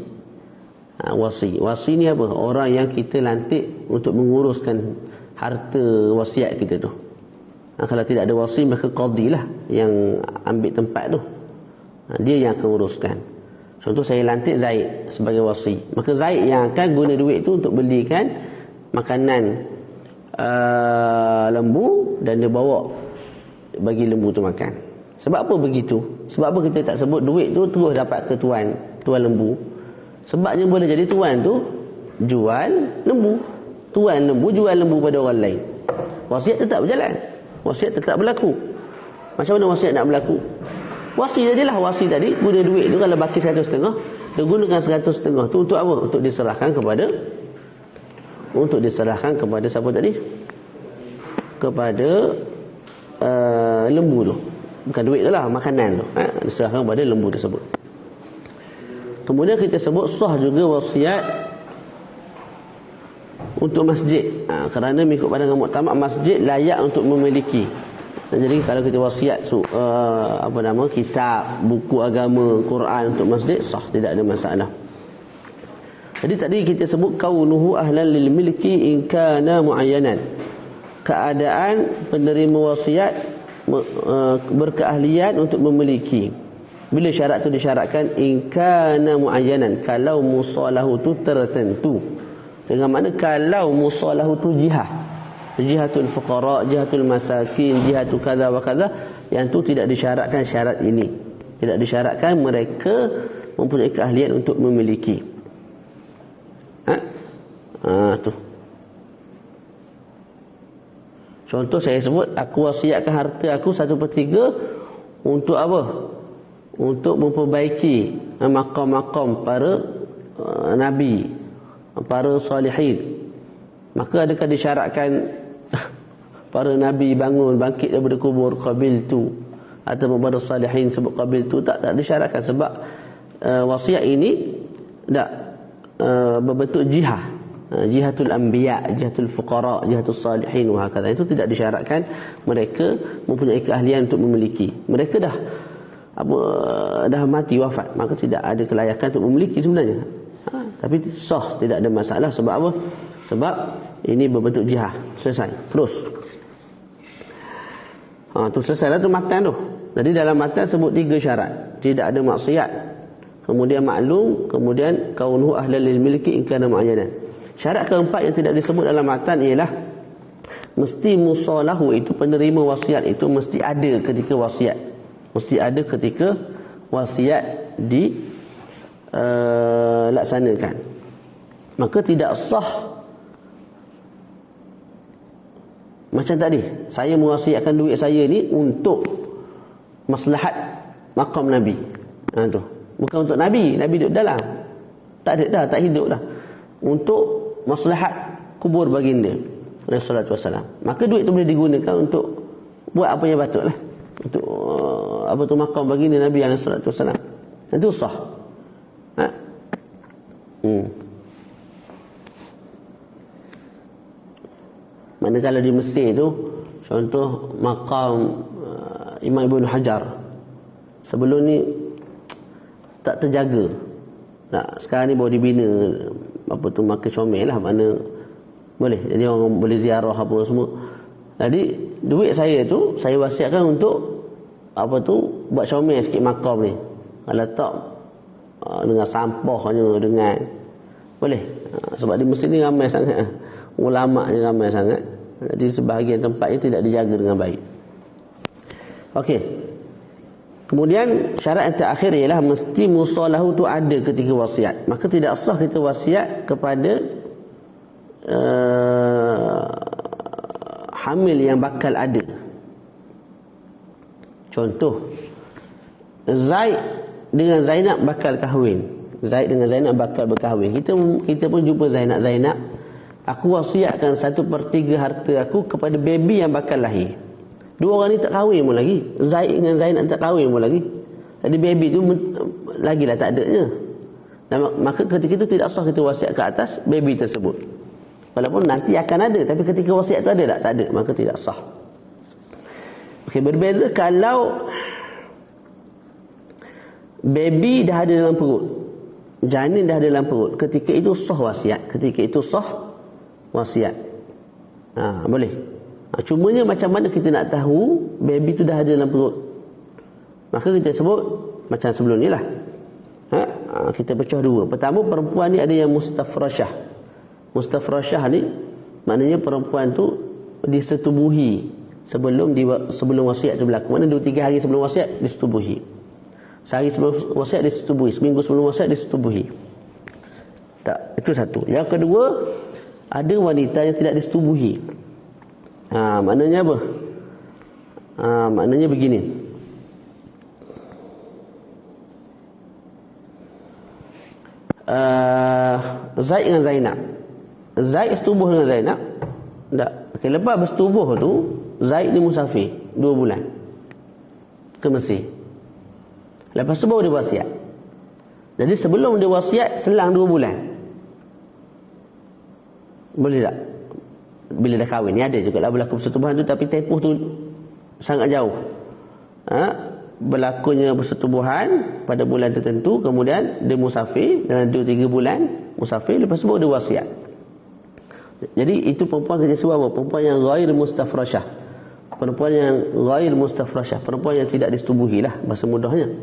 Wasi ni apa? Orang yang kita lantik untuk menguruskan harta wasiat kita tu. Kalau tidak ada wasi, maka qadi lah yang ambil tempat tu. Dia yang akan uruskan. Contoh saya lantik Zaid sebagai wasi, maka Zaid yang akan guna duit tu untuk belikan makanan lembu, dan dia bawa bagi lembu tu makan. Sebab apa begitu? Sebab apa kita tak sebut duit tu terus dapat ke tuan lembu? Sebabnya boleh jadi tuan tu jual lembu, tuan lembu jual lembu pada orang lain. Wasiat tetap berjalan, wasiat tetap berlaku. Macam mana wasiat nak berlaku? Wasi jadilah, wasi tadi guna duit tu, kalau baki 100 setengah, dia gunakan 100 setengah tu untuk apa? Untuk diserahkan kepada siapa tadi? Kepada lembu tu. Bukan duit tu lah, makanan tu. Diserahkan kepada lembu tersebut. Kemudian kita sebut sah juga wasiat untuk masjid. Kerana mengikut pandangan muktamad, masjid layak untuk memiliki. Jadi kalau kita wasiat kitab, buku agama, Quran untuk masjid, sah, tidak ada masalah. Jadi tadi kita sebut kaunuhu ahlan lil milki in kana muayyanan. Keadaan penerima wasiat berkeahlian untuk memiliki. Bila syarat tu disyaratkan, in kana muayyanan, kalau musalahu tu tertentu. Dengan makna kalau musalahu tu jihatul fuqara, jihatul masakin, jihatul kadha wa kadha, yang tu tidak disyaratkan syarat ini. Tidak disyaratkan mereka mempunyai keahlian untuk memiliki. Tu. Contoh saya sebut, aku wasiatkan harta aku 1/3 untuk apa? Untuk memperbaiki makam-makam para nabi, para salihin. Maka adakah disyaratkan para nabi bangun bangkit daripada kubur qabil tu, atau para salihin sebut qabil tu? Tak disyaratkan, sebab wasiat ini tak berbentuk jihatul anbiya, jihatul fuqara, jihatul salihin wa hakadha. Itu tidak disyaratkan mereka mempunyai keahlian untuk memiliki. Mereka dah mati, wafat, maka tidak ada kelayakan untuk memiliki sebenarnya. Tapi sah, tidak ada masalah. Sebab apa? Sebab ini berbentuk jihad. Selesai. Terus. Tu selesai lah tu matan tu. Jadi dalam matan sebut 3 syarat. Tidak ada maksiat, kemudian maklum, kemudian kaunuhu ahlan lil milki in kana muayyanan. Syarat keempat yang tidak disebut dalam matan ialah mesti musalahu, itu penerima wasiat itu mesti ada ketika wasiat. Mesti ada ketika wasiat dilaksanakan. Maka tidak sah macam tadi, saya mewasiatkan duit saya ni untuk maslahat makam Nabi. Tu. Bukan untuk Nabi duduk dalam. Tak ada dah, tak hidup dah. Untuk maslahat kubur baginda Rasulullah SAW. Maka duit tu boleh digunakan untuk buat apa yang patut lah. Untuk makam baginda Nabi SAW. Itu sah. Manakala di Mesir tu, contoh makam Imam Ibn Hajar, sebelum ni tak terjaga. Sekarang ni baru dibina Makkah comel lah, mana boleh, jadi orang boleh ziarah apa semua. Jadi duit saya tu saya wasiatkan untuk buat comel sikit makam ni. Kalau tak dengan sampahnya, dengan boleh. Sebab di Mesir ni ramai sangat, ulama ni ramai sangat. Jadi sebahagian tempatnya tidak dijaga dengan baik. Okey. Kemudian syarat yang terakhir ialah mesti musalahu tu ada ketika wasiat. Maka tidak sah kita wasiat kepada hamil yang bakal ada. Contoh, Zaid dengan Zainab bakal kahwin. Zaid dengan Zainab bakal berkahwin. Kita pun jumpa Zainab. Aku wasiatkan 1/3 harta aku kepada baby yang bakal lahir. Dua orang ni tak kahwin pun lagi. Zaid dengan Zainab tak kahwin pun lagi. Jadi baby tu lagilah tak adanya. Dan maka ketika itu tidak sah kita wasiat ke atas baby tersebut. Walaupun nanti akan ada, tapi ketika wasiat tu ada tak? Tak ada, maka tidak sah. Okey, berbeza kalau baby dah ada dalam perut, janin dah ada dalam perut, ketika itu sah wasiat. Ketika itu sah wasiat. Boleh. Cumanya macam mana kita nak tahu baby tu dah ada dalam perut? Maka kita sebut macam sebelum ni lah. Kita pecah dua. Pertama, perempuan ni ada yang mustafrashah. Mustafrashah ni maknanya perempuan tu disetubuhi sebelum wasiat tu berlaku. Mana 2-3 hari sebelum wasiat disetubuhi. Sehari sebelum wasiat disetubuhi, seminggu sebelum wasiat disetubuhi. Tak, itu satu. Yang kedua, ada wanita yang tidak disetubuhi. Maknanya apa? Maknanya begini. Zaid dengan Zainab. Zaid setubuh dengan Zainab. Tak. Okay, lepas bersetubuh tu, Zaid ni musafir 2 bulan ke Mesir. Lepas tu baru dia wasiat. Jadi sebelum dia wasiat selang 2 bulan. Boleh tak? Bila dah kahwin ni ada juga lah berlaku persetubuhan tu, tapi tempoh tu sangat jauh. Berlakunya persetubuhan pada bulan tertentu, kemudian dia musafir dalam 2-3 bulan musafir, lepas tu baru dia wasiat. Jadi itu perempuan kita sebut apa? Perempuan yang ghair mustafrashah. Perempuan yang ghair mustafrashah, perempuan yang tidak disetubuhi lah bahasa mudahnya.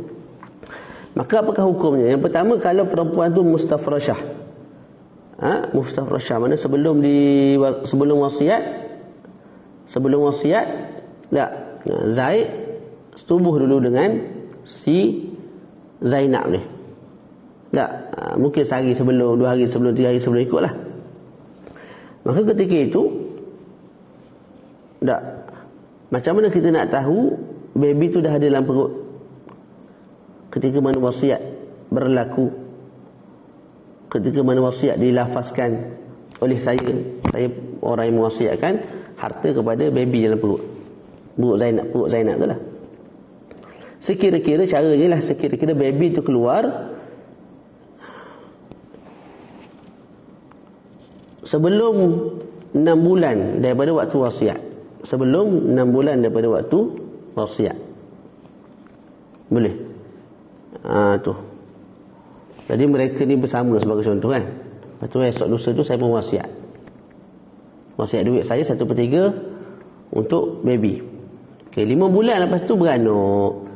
Maka apakah hukumnya? Yang pertama, kalau perempuan tu mustafrashah. Mustafrashah mana sebelum wasiat. Sebelum wasiat tak, Zaid setubuh dulu dengan si Zainab ni. Tak, mungkin sehari sebelum, 2 hari sebelum, 3 hari sebelum, ikutlah. Maka ketika itu tak, macam mana kita nak tahu baby tu dah ada dalam perut ketika mana wasiat berlaku, ketika mana wasiat dilafazkan oleh saya orang yang mewasiatkan harta kepada baby dalam perut Zainab tu lah. Sekira-kira caranya lah, sekira-kira baby tu keluar sebelum 6 bulan daripada waktu wasiat. Sebelum 6 bulan daripada waktu wasiat. Boleh. Tu. Jadi mereka ni bersama sebagai contoh kan. Lepas tu esok lusa tu saya pun wasiat. Wasiat duit saya 1/3 untuk baby. Okay, 5 bulan lepas tu beranak.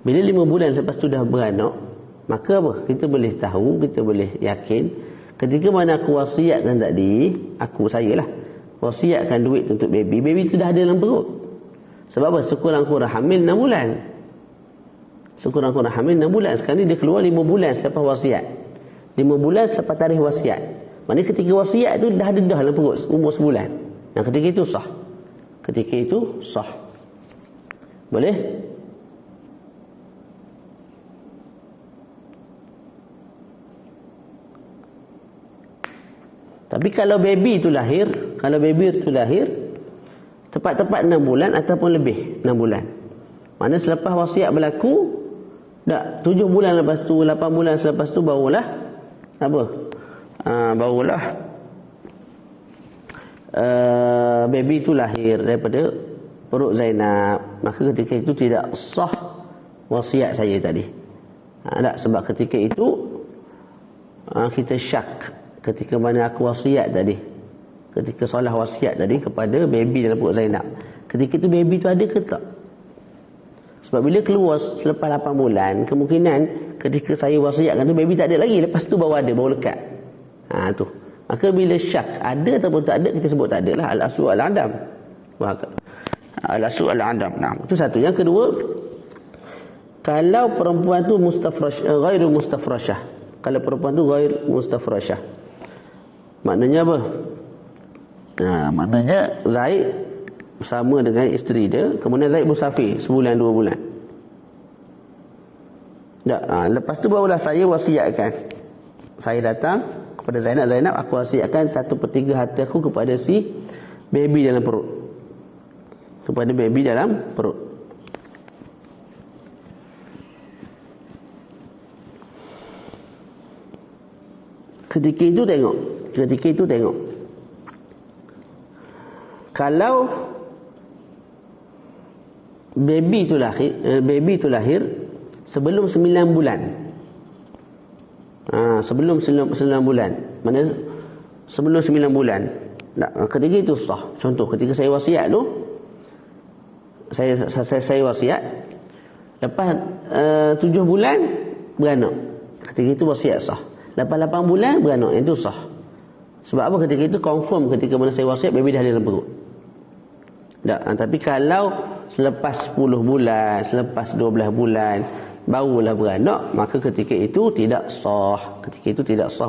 Bila 5 bulan lepas tu dah beranak, maka apa? Kita boleh tahu, kita boleh yakin ketika mana aku wasiatkan tadi, saya lah wasiatkan duit untuk baby tu dah ada dalam perut. Sebab apa? Sekurang-kurang hamil 6 bulan. Sekurang-kurang hamil 6 bulan. Sekarang ni dia keluar 5 bulan selepas wasiat. 5 bulan selepas tarikh wasiat. Maknanya ketika wasiat tu dah ada dalam perut umur sebulan. Dan ketika itu sah. Ketika itu sah. Boleh? Tapi kalau baby itu lahir tepat-tepat 6 bulan ataupun lebih 6 bulan. Mana selepas wasiat berlaku, tak 7 bulan lepas tu, 8 bulan selepas tu barulah apa? Baby itu lahir daripada perut Zainab. Maka ketika itu tidak sah wasiat saya tadi. Tak, sebab ketika itu kita syak ketika mana aku wasiat tadi, ketika solah wasiat tadi kepada baby dalam perut Zainab, ketika itu baby tu ada ke tak? Sebab bila keluar selepas 8 bulan, kemungkinan ketika saya wasiatkan tu baby tak ada lagi, lepas tu baru ada, baru lekat. Tu. Maka bila syak ada ataupun tak ada, kita sebut tak ada lah. Al-aslu al-adam. Al-aslu al-adam. Nah, itu satu. Yang kedua, kalau perempuan tu ghairu mustafrashah. Kalau perempuan tu ghair mustafrashah, maknanya apa? Maknanya Zaid bersama dengan isteri dia, kemudian Zaid musafir sebulan 2 bulan. Lepas tu barulah saya wasiatkan. Saya datang kepada Zainab, aku wasiatkan 1/3 harta aku kepada si baby dalam perut. kepada baby dalam perut. Ketika itu tengok kalau baby itu lahir sebelum 9 bulan. Sebelum 9 bulan. Mana sebelum 9 bulan. Ketika itu sah. Contoh ketika saya wasiat tu, saya wasiat lepas 7 bulan beranak. Ketika itu wasiat sah. Lepas 8 bulan beranak, itu sah. Sebab apa? Ketika itu confirm ketika mana saya wasiat baby dah ada dalam perut. Tapi kalau selepas 10 bulan, selepas 12 bulan barulah beranak, maka ketika itu tidak sah. Ketika itu tidak sah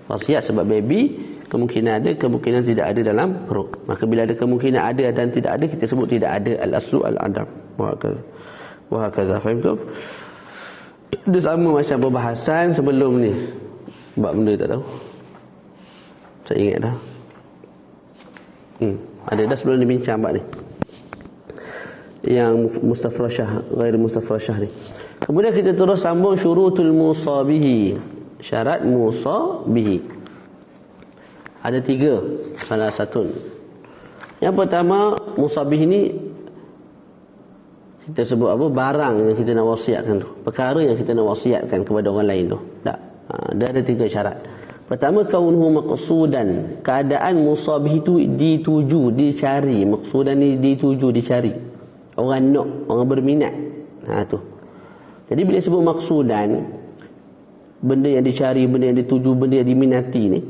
wasiat, sebab baby kemungkinan ada, kemungkinan tidak ada dalam perut. Maka bila ada kemungkinan ada dan tidak ada, kita sebut tidak ada. Al-aslu al-adam. Wa hakadha. Faham tu? Dia sama macam perbahasan sebelum ni. Buat benda tak tahu. Saya ingat dah. Ada dah sebelum ni bincang bab ni. Yang mustafrashah, ghair mustafrashah ni. Kemudian kita terus sambung syurutul musabihi. Syarat musabihi. Ada 3 salah satu. Yang pertama, musabih ni kita sebut apa? Barang yang kita nak wasiatkan tu. Perkara yang kita nak wasiatkan kepada orang lain tu. Tak. Dia ada 3 syarat. Pertama, kaunuhu maqsudan. Keadaan musabih itu dituju, dicari. Maqsudan ni dituju, dicari. Orang nak, orang berminat. Tu. Jadi bila sebut maqsudan, benda yang dicari, benda yang dituju, benda yang diminati ni,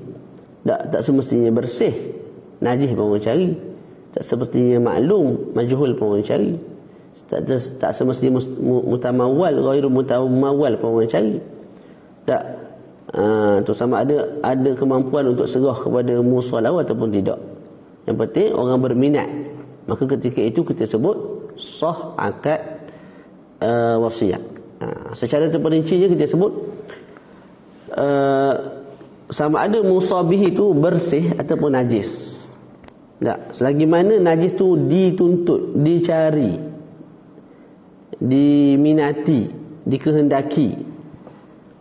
tak semestinya bersih. Najis pun orang cari. Tak semestinya maklum, majhul pun orang cari. Tak semestinya mutamawwal, ghairu mutamawwal pun orang cari. Tak. Tu sama ada kemampuan untuk serah kepada musalah ataupun tidak. Yang penting orang berminat. Maka ketika itu kita sebut sah akad wasiat. Secara terperincinya kita sebut sama ada musabih itu bersih ataupun najis. Tak. Selagi mana najis tu dituntut, dicari, diminati, dikehendaki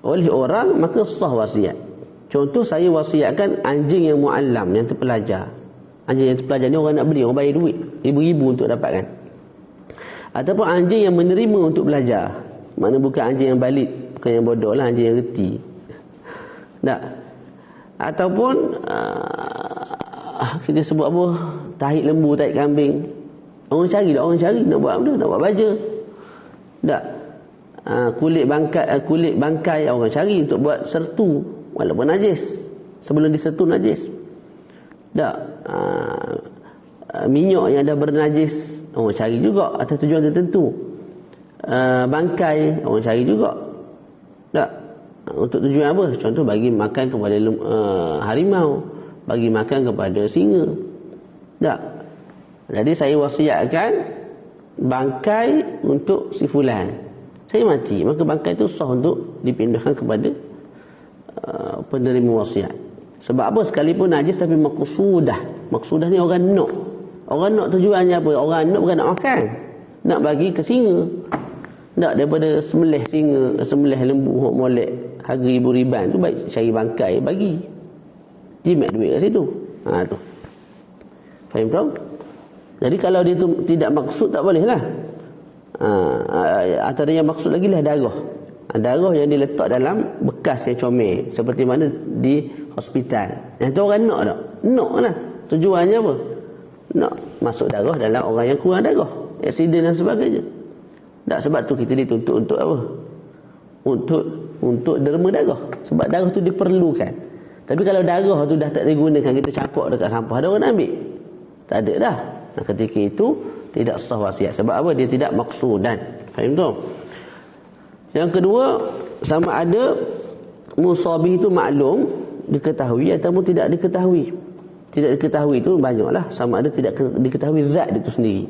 oleh orang, maka sah wasiat. Contoh, saya wasiatkan anjing yang muallam, yang terpelajar. Anjing yang terpelajar ni orang nak beli, orang bayar duit ribu-ribu untuk dapatkan. Ataupun anjing yang menerima untuk belajar. Mana bukan anjing yang balik, bukan yang bodoh lah, anjing yang reti. Tak. Ataupun kita sebut apa, tahit lembu, tahit kambing. Orang cari nak buat apa? Nak buat baja. Tak. Kulit bangkai orang cari untuk buat sertu walaupun najis, sebelum disertu najis. Tak. Minyak yang dah bernajis orang cari juga atas tujuan tertentu. Bangkai orang cari juga. Tak. Untuk tujuan apa? Contoh, bagi makan kepada harimau, bagi makan kepada singa. Tak. Jadi saya wasiatkan bangkai untuk si fulan. Saya mati, maka bangkai itu sah untuk dipindahkan kepada penerima wasiat. Sebab apa? Sekalipun najis tapi maqsudah. Maqsudah ni orang nak. Orang nak tujuannya apa? Orang nak bukan nak makan, nak bagi ke singa. Tak, daripada sembelih singa, sembelih lembu hok molek harga ribu-riban tu, baik cari bangkai bagi. Jimat duit kat situ. Tu. Faham tak? Jadi kalau dia tu tidak maksud, tak boleh lah. Antara yang maksud lagi lah darah. Darah yang diletak dalam bekas yang comel, seperti mana di hospital. Yang tu orang nak tak? Nak lah. Tujuannya apa? Nak masuk darah dalam orang yang kurang darah, aksiden dan sebagainya. Tak, sebab tu kita dituntut untuk apa? Untuk derma darah. Sebab darah tu diperlukan. Tapi kalau darah tu dah tak digunakan, kita campak dekat sampah, ada orang nak ambil? Tak ada dah. Nah, ketika itu tidak sah wasiat. Sebab apa? Dia tidak maksudan. Faham tu? Yang kedua, sama ada musabih itu maklum, diketahui ataupun tidak diketahui. Tidak diketahui itu banyaklah. Sama ada tidak diketahui zat itu sendiri.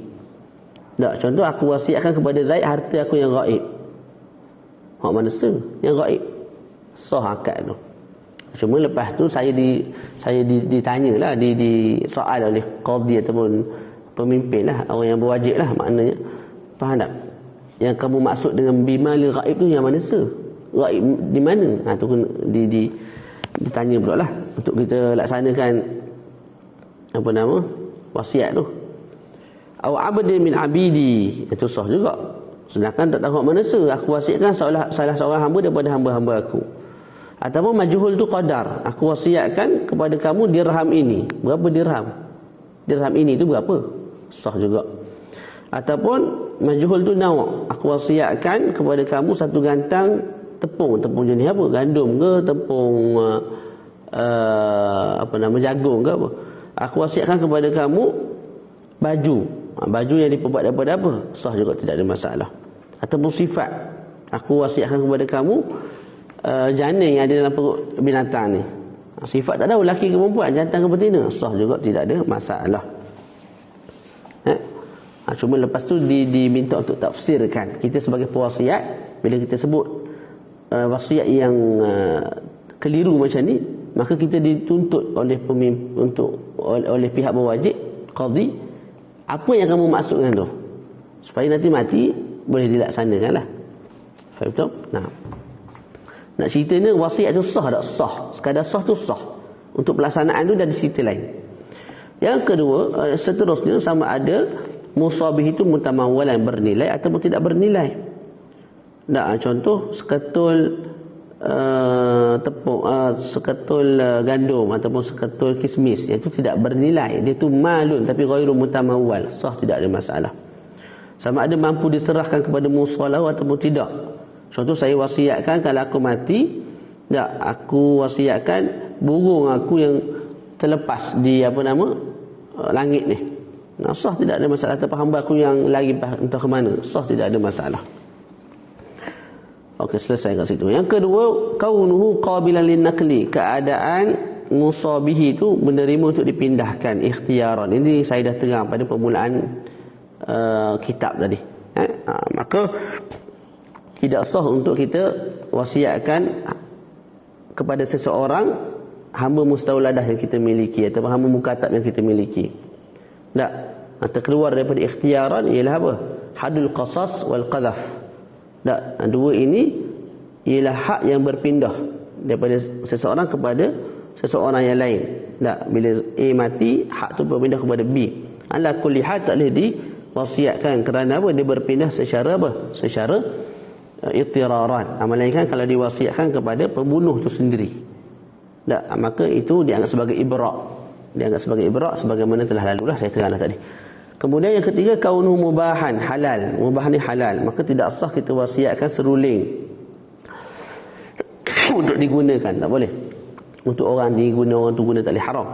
Tak, contoh, aku wasiatkan kepada Zaid harta aku yang gaib. Hak mana yang gaib? Sah akad tu. Cuma lepas tu saya ditanyalah, di soal oleh qadhi ataupun pemimpin lah, orang yang berwajib lah maknanya. Faham tak? Yang kamu maksud dengan bimalil ghaib tu yang mana ghaib di mana? Tu ditanya pula lah untuk kita laksanakan wasiat tu. Aw abdin min abidi, itu sah juga. Sedangkan tak tahu mana aku wasiatkan salah seorang hamba daripada hamba-hamba aku. Ataupun majhul tu qadar, aku wasiatkan kepada kamu dirham ini. Berapa dirham? Dirham ini tu berapa? Sah juga. Ataupun majhul tu nawa', aku wasiatkan kepada kamu satu gantang tepung jenis apa? Gandum ke tepung jagung ke apa? Aku wasiatkan kepada kamu baju yang diperbuat daripada apa? Sah juga, tidak ada masalah. Ataupun sifat, aku wasiatkan kepada kamu janin yang ada dalam perut binatang ni. Sifat tak tahu lelaki ke perempuan, jantan ke betina, sah juga, tidak ada masalah. Cuma lepas tu diminta untuk tafsirkan. Kita sebagai pewasiat, bila kita sebut wasiat yang keliru macam ni, maka kita dituntut oleh pemimpin, oleh pihak berwajib, qadhi, apa yang kamu maksudkan tu, supaya nanti mati boleh dilaksanakan lah. Faham betul? Nak cerita ni wasiat tu sah tak? Sah. Sekadar sah tu sah. Untuk pelaksanaan tu dah ada cerita lain. Yang kedua, seterusnya sama ada musabih itu mutamawalan, bernilai ataupun tidak bernilai. Contoh seketul tepung, seketul gandum ataupun seketul kismis, yang itu tidak bernilai, dia tu malun tapi ghairu mutamawwal, sah, tidak ada masalah. Sama ada mampu diserahkan kepada musallahu ataupun tidak. Contoh saya wasiatkan kalau aku mati, aku wasiatkan burung aku yang terlepas di langit ni. Sah, tidak ada masalah. Ataupun hamba aku yang lari entah ke mana, sah, tidak ada masalah. Okey, selesai kat situ. Yang kedua, kaunuhu qabilan linnaqli, keadaan musabihi itu menerima untuk dipindahkan ikhtiaran. Ini saya dah terang pada permulaan kitab tadi. Maka tidak sah untuk kita wasiatkan kepada seseorang hamba mustauladah yang kita miliki ataupun hamba mukatab yang kita miliki. Terkeluar daripada ikhtiaran ialah apa? Hadul qasas wal qadhaf. Dua ini ialah hak yang berpindah daripada seseorang kepada seseorang yang lain. Bila A mati, hak tu berpindah kepada B. Ala kulli hal tak boleh diwasiatkan kerana apa? Dia berpindah secara apa? Secara ittiraran. Melainkan kalau diwasiatkan kepada pembunuh tu sendiri. Maka itu dianggap sebagai ibrak. Dianggap sebagai ibrak sebagaimana telah lalulah saya terangkan tadi. Kemudian yang ketiga, kaunuhu mubahan, halal. Mubah ni halal, maka tidak sah kita wasiatkan seruling untuk digunakan, tak boleh. Untuk orang diguna, orang tu guna, tak boleh, haram.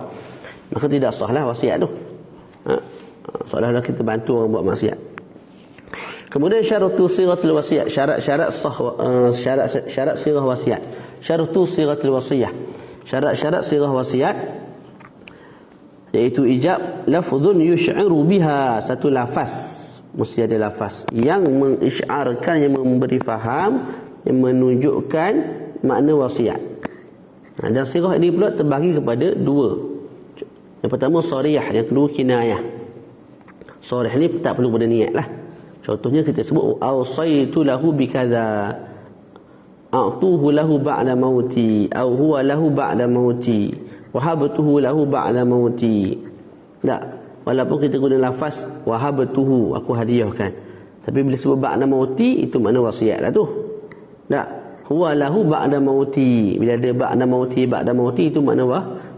Maka tidak sah lah wasiat tu. Seolah-olah kita bantu orang buat maksiat. Kemudian syaratu siratul wasiat, syarat-syarat sah, syarat sirah wasiat. Syaratu siratul wasiyah, syarat-syarat sirah wasiat, iaitu ijab lafzun yush'iru biha, satu lafaz, mesti ada lafaz yang mengisyarkan, yang memberi faham, yang menunjukkan makna wasiat. Dan sirah ini pula terbagi kepada dua. Yang pertama sarih, yang kedua kinayah. Sarih ni tak perlu pada niat lah. Contohnya kita sebut awsaitu lahu bikadza, a'tuhu lahu ba'da mauti, au huwa lahu ba'da mauti, wahabtuhu lahu ba'da mauti. Walaupun kita guna lafaz wahabtuhu, aku hadiahkan, tapi bila sebut ba'da mauti, itu makna wasiat lah tu. Huwa lahu ba'da mauti, bila ada ba'da mauti itu makna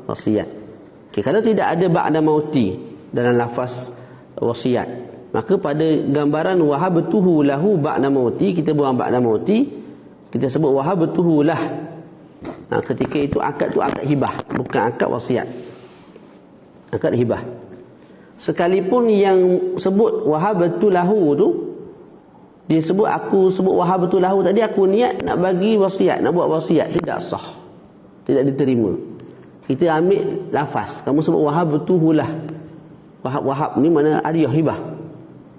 wasiat. Kalau tidak ada ba'da mauti dalam lafaz wasiat, maka pada gambaran wahabtuhu lahu ba'da mauti, kita buang ba'da mauti, kita sebut wahabtuhu lah. Ketika itu akad tu akad hibah, bukan akad wasiat, akad hibah. Sekalipun yang sebut wahabtu lahu tu, dia sebut, aku sebut wahabtu lahu tadi, aku niat nak bagi wasiat, nak buat wasiat, tidak sah, tidak diterima. Kita ambil lafaz, kamu sebut wahabtuhu lah, wahab ni mana hadiah hibah,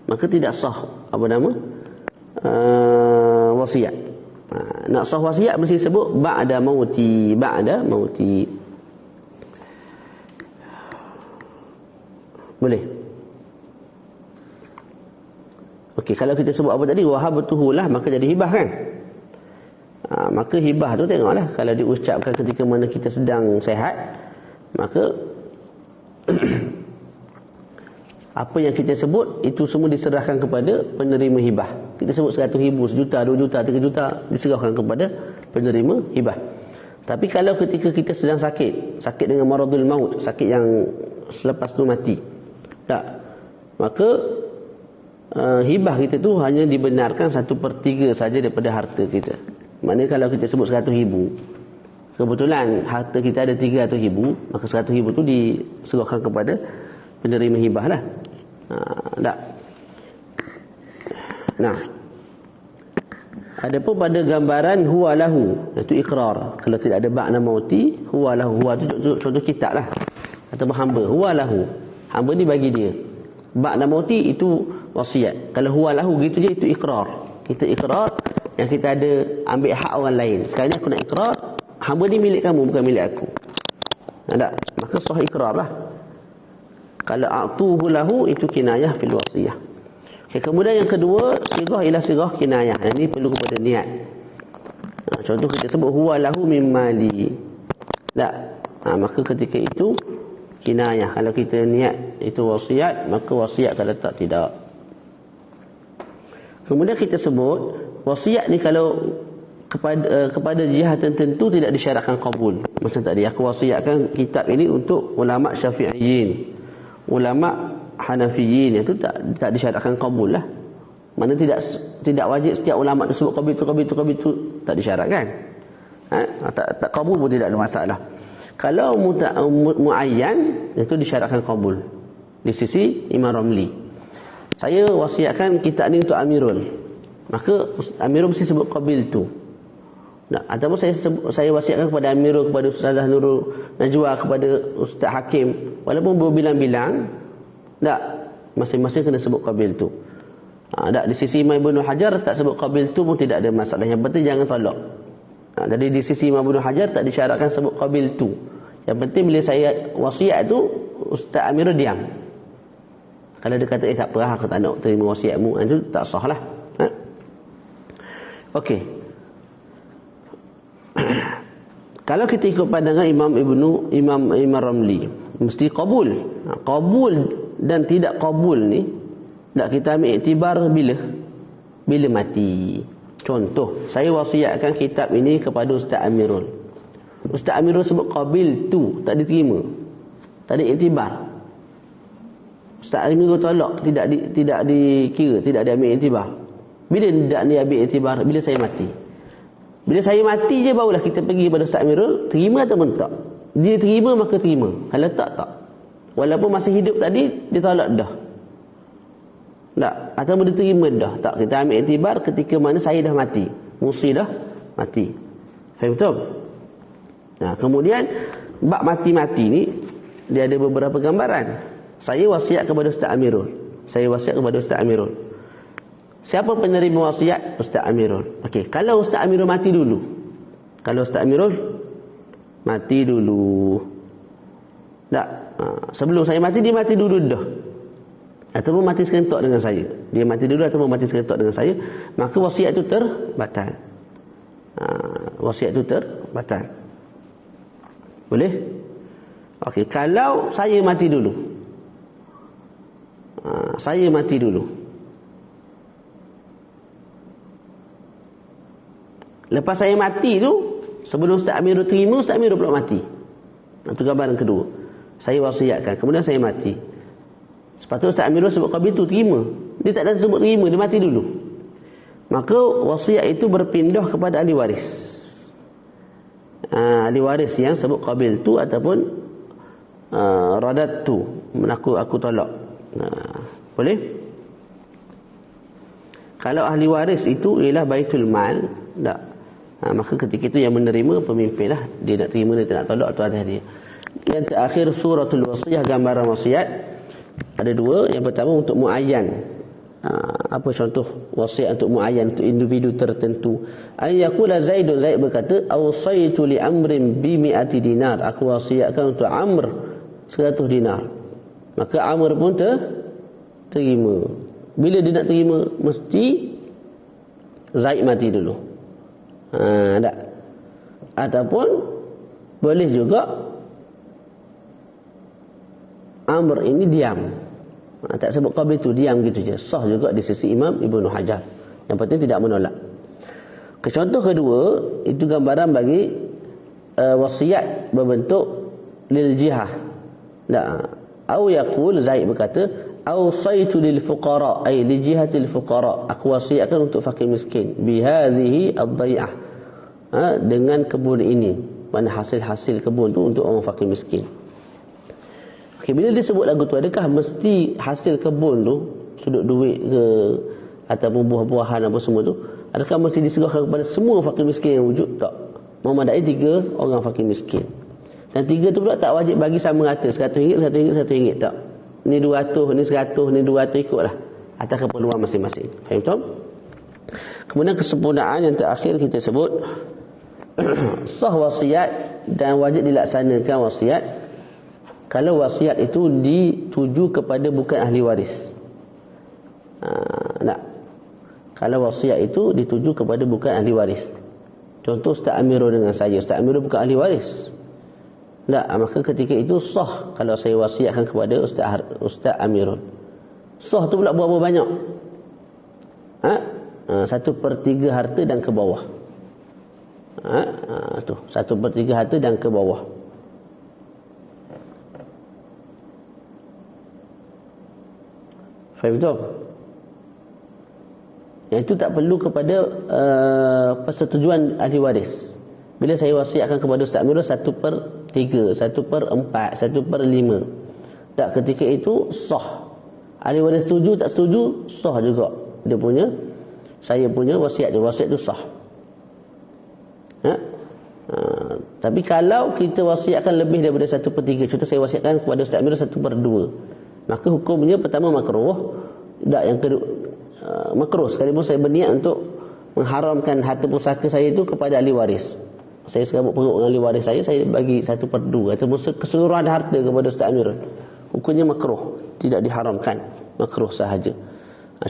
maka tidak sah wasiat. Nak sah wasiat mesti sebut ba'da mauti, ba'da mauti. Boleh? Okey, kalau kita sebut apa tadi, wahabtuhu lah, maka jadi hibah kan. Maka hibah tu tengoklah, kalau diucapkan ketika mana kita sedang sehat, maka apa yang kita sebut itu semua diserahkan kepada penerima hibah. Kita sebut 100,000, 1 juta, 2 juta, 3 juta, diserahkan kepada penerima hibah. Tapi kalau ketika kita sedang sakit dengan maradul maut, sakit yang selepas tu mati, tak, maka hibah kita tu hanya dibenarkan 1/3 saja daripada harta kita. Maknanya kalau kita sebut 100,000, kebetulan harta kita ada 300,000, maka 100,000 tu diserahkan kepada penerima hibah lah. Tak. Nah, adapun pada gambaran huwa lahu, itu ikrar. Kalau tidak ada ba'na mauti, huwa lahu, huwa tu contoh kitab lah, atau hamba, huwa lahu, hamba ni bagi dia. Ba'na mauti itu wasiat. Kalau huwa lahu gitu je, itu ikrar. Kita ikrar yang kita ada ambil hak orang lain. Sekarang ni aku nak ikrar, hamba ni milik kamu, bukan milik aku. Tak? Maka sah ikrar lah. Kalau a'tuhu lahu, itu kinayah fil wasiyah. Okay, kemudian yang kedua, sirah ialah sirah kinayah. Yang ini perlu kepada niat. Contoh kita sebut huwa lahu min mali. Tak? Maka ketika itu kinayah. Kalau kita niat itu wasiat, maka wasiat, kalau tak, tidak. Kemudian kita sebut wasiat ni kalau kepada jihad tertentu tidak disyaratkan qabul. Macam tadi aku wasiatkan kitab ini untuk ulama Syafi'iyin, ulama Hanafiyin, itu tak disyaratkan qabul lah. Mana tidak wajib setiap ulama tu sebut qabul tu tak disyaratkan. Tak qabul pun tidak ada masalah. Kalau muayyan, itu disyaratkan qabul di sisi Imam Ramli. Saya wasiatkan kitab ni untuk Amirul, maka Amirul mesti sebut qabil tu. Ataupun saya wasiatkan kepada Amirul, kepada Ustazah Nurul Najwa, kepada Ustaz Hakim, walaupun berbilang-bilang, tak, masing-masing kena sebut qabil tu. Tak, di sisi Imam Ibn Hajar tak sebut qabil tu pun tidak ada masalah. Yang penting jangan tolak. Jadi di sisi Imam Ibn Hajar tak disyaratkan sebut qabil tu. Yang penting bila saya wasiat tu, Ustaz Amirul diam. Kalau dia kata tak apa, aku tak nak terima wasiatmu, itu tak sah lah. Okey. Kalau kita ikut pandangan Imam Ramli, mesti qabul. Qabul dan tidak qabul ni, tak, kita ambil iktibar bila mati. Contoh, saya wasiatkan kitab ini kepada Ustaz Amirul. Ustaz Amirul sebut qabil tu, tak diterima, tak ada iktibar. Ustaz Amirul tolak, tidak dikira, tidak diambil iktibar. Bila tidak diambil iktibar? Bila saya mati. Bila saya mati je barulah kita pergi pada Ustaz Amirul, terima atau tak. Dia terima maka terima, kalau tak. Walaupun masih hidup tadi dia tolak dah. Tak, atau dia terima dah. Tak, kita ambil iktibar ketika mana saya dah mati, musi dah mati. Faham betul? Kemudian bab mati-mati ni dia ada beberapa gambaran. Saya wasiat kepada Ustaz Amirul. Siapa penerima wasiat? Ustaz Amirul. Okey, kalau Ustaz Amirul mati dulu. Tak, sebelum saya mati, dia mati dulu dah. Ataupun mati serentak dengan saya. Dia mati dulu ataupun mati serentak dengan saya, maka wasiat itu terbatal. Boleh? Okey, kalau saya mati dulu. Lepas saya mati tu, sebelum Ustaz Amirul terima, Ustaz Amirul pula mati. Itu gambaran kedua. Saya wasiatkan, kemudian saya mati. Sepatutnya Ustaz Amirul sebut qabil tu terima. Dia tak ada sebut terima, dia mati dulu. Maka wasiat itu berpindah kepada ahli waris. Ahli waris yang sebut qabil tu ataupun radat tu, aku tolak. Boleh? Kalau ahli waris itu ialah baitul mal, tak, maka ketika itu yang menerima pemimpin lah. Dia nak terima, dia tak nak tolak, tu atas dia. Yang terakhir suratul wasiyah, gambaran wasiat. Ada dua. Yang pertama untuk muayyan. Apa contoh wasiat untuk muayyan, untuk individu tertentu? Ayyakula Zaidun, Zaid berkata, awsaitu li amrin bi mi'ati dinar, aku wasiatkan untuk Amr 100 dinar. Maka Amr pun terima. Bila dia nak terima, mesti Zaid mati dulu. Tak. Ataupun boleh juga Amr ini diam. Tak sebut qabil itu, diam gitu je. Sah juga di sisi Imam Ibnu Hajar. Yang penting tidak menolak. Contoh kedua, itu gambaran bagi wasiat berbentuk lil jihah. Au yaqul, Zaid berkata, awsaitu lil fuqara, ay li jihatil fuqara, aku wasiatkan untuk fakir miskin bi hadhihi ad-dhai'ah, dengan kebun ini, mana hasil-hasil kebun tu untuk orang fakir miskin. Okay, bila disebut lagu tu, adakah mesti hasil kebun tu, sudut duit ke ataupun buah-buahan apa semua tu, adakah mesti diserahkan kepada semua fakir miskin yang wujud? Tak. Memadai 3 orang fakir miskin. Dan 3 tu pula tak wajib bagi sama rata, RM100, RM100, tak. Ni 200, ni 100, ni 200, ikutlah atas keperluan masing-masing. Faham tak? Kemudian kesempurnaan yang terakhir kita sebut sah wasiat dan wajib dilaksanakan wasiat kalau wasiat itu dituju kepada bukan ahli waris. Kalau wasiat itu dituju kepada bukan ahli waris. Contoh Ustaz Amirul dengan saya. Ustaz Amirul bukan ahli waris. Maka ketika itu sah kalau saya wasiatkan kepada Ustaz Amirul. Sah tu pula berapa banyak? 1/3 harta dan ke bawah. Tu 1/3 harta dan ke bawah. Faham tak? Yang itu tak perlu kepada persetujuan ahli waris. Bila saya wasiatkan kepada Ustaz Amirul 1/3, 1/4, 1/5, tak, ketika itu sah. Ahli waris setuju tak setuju, sah juga. Dia punya, saya punya wasiat tu sah. Tapi kalau kita wasiatkan lebih daripada 1/3, contoh saya wasiatkan kepada Ustaz Amirul 1/2, maka hukumnya pertama makruh. Tak, yang kedua makruh sekalipun saya berniat untuk mengharamkan harta pusaka saya itu kepada ahli waris. Saya serabut perut dengan ahli waris saya bagi 1/2 ataupun keseluruhan harta kepada Ustaz Amirul. Hukumnya makruh, tidak diharamkan, makruh sahaja.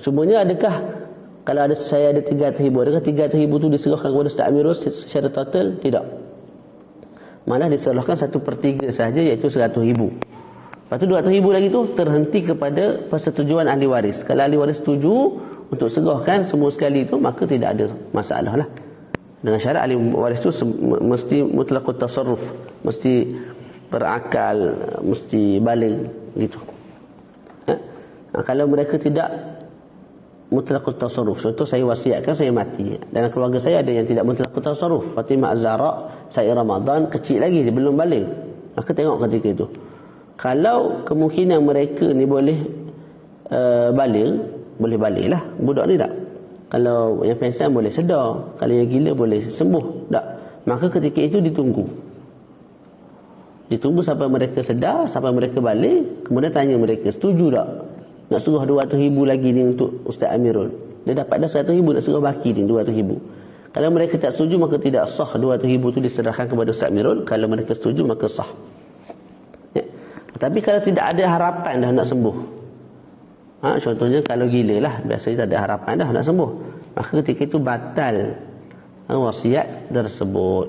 Cumanya adakah kalau saya ada 300,000, adakah 300,000 itu diserahkan kepada Ustaz Amirul secara total? Tidak. Malah diserahkan 1/3 sahaja, iaitu 100,000. Lepas tu 200,000 lagi tu terhenti kepada persetujuan ahli waris. Kalau ahli waris setuju untuk serahkan semua sekali itu, maka tidak ada masalah lah. Dengan syarat ahli waris itu mesti mutlaqut tasarruf, mesti berakal, mesti balik gitu. Kalau mereka tidak mutlaqut tasarruf, contoh saya wasiatkan saya mati, dan keluarga saya ada yang tidak mutlaqut tasarruf, Fatimah Az-Zahra, saya Ramadan kecil lagi, dia belum balik, maka tengok ketika itu. Kalau kemungkinan mereka ni boleh balik, boleh balik lah budak ni, tak? Kalau yang pengsan boleh sedar, kalau yang gila boleh sembuh, tak? Maka ketika itu ditunggu sampai mereka sedar, sampai mereka balik, kemudian tanya mereka, setuju tak nak suruh 200,000 lagi ni untuk Ustaz Amirul? Dia dapat dah 100,000, nak suruh baki ni 200,000. Kalau mereka tak setuju, maka tidak sah 200,000 itu diserahkan kepada Ustaz Amirul. Kalau mereka setuju, maka sah. Tapi kalau tidak ada harapan dah nak sembuh, contohnya kalau gila lah, biasanya tak ada harapan dah nak sembuh, maka ketika itu batal wasiat tersebut.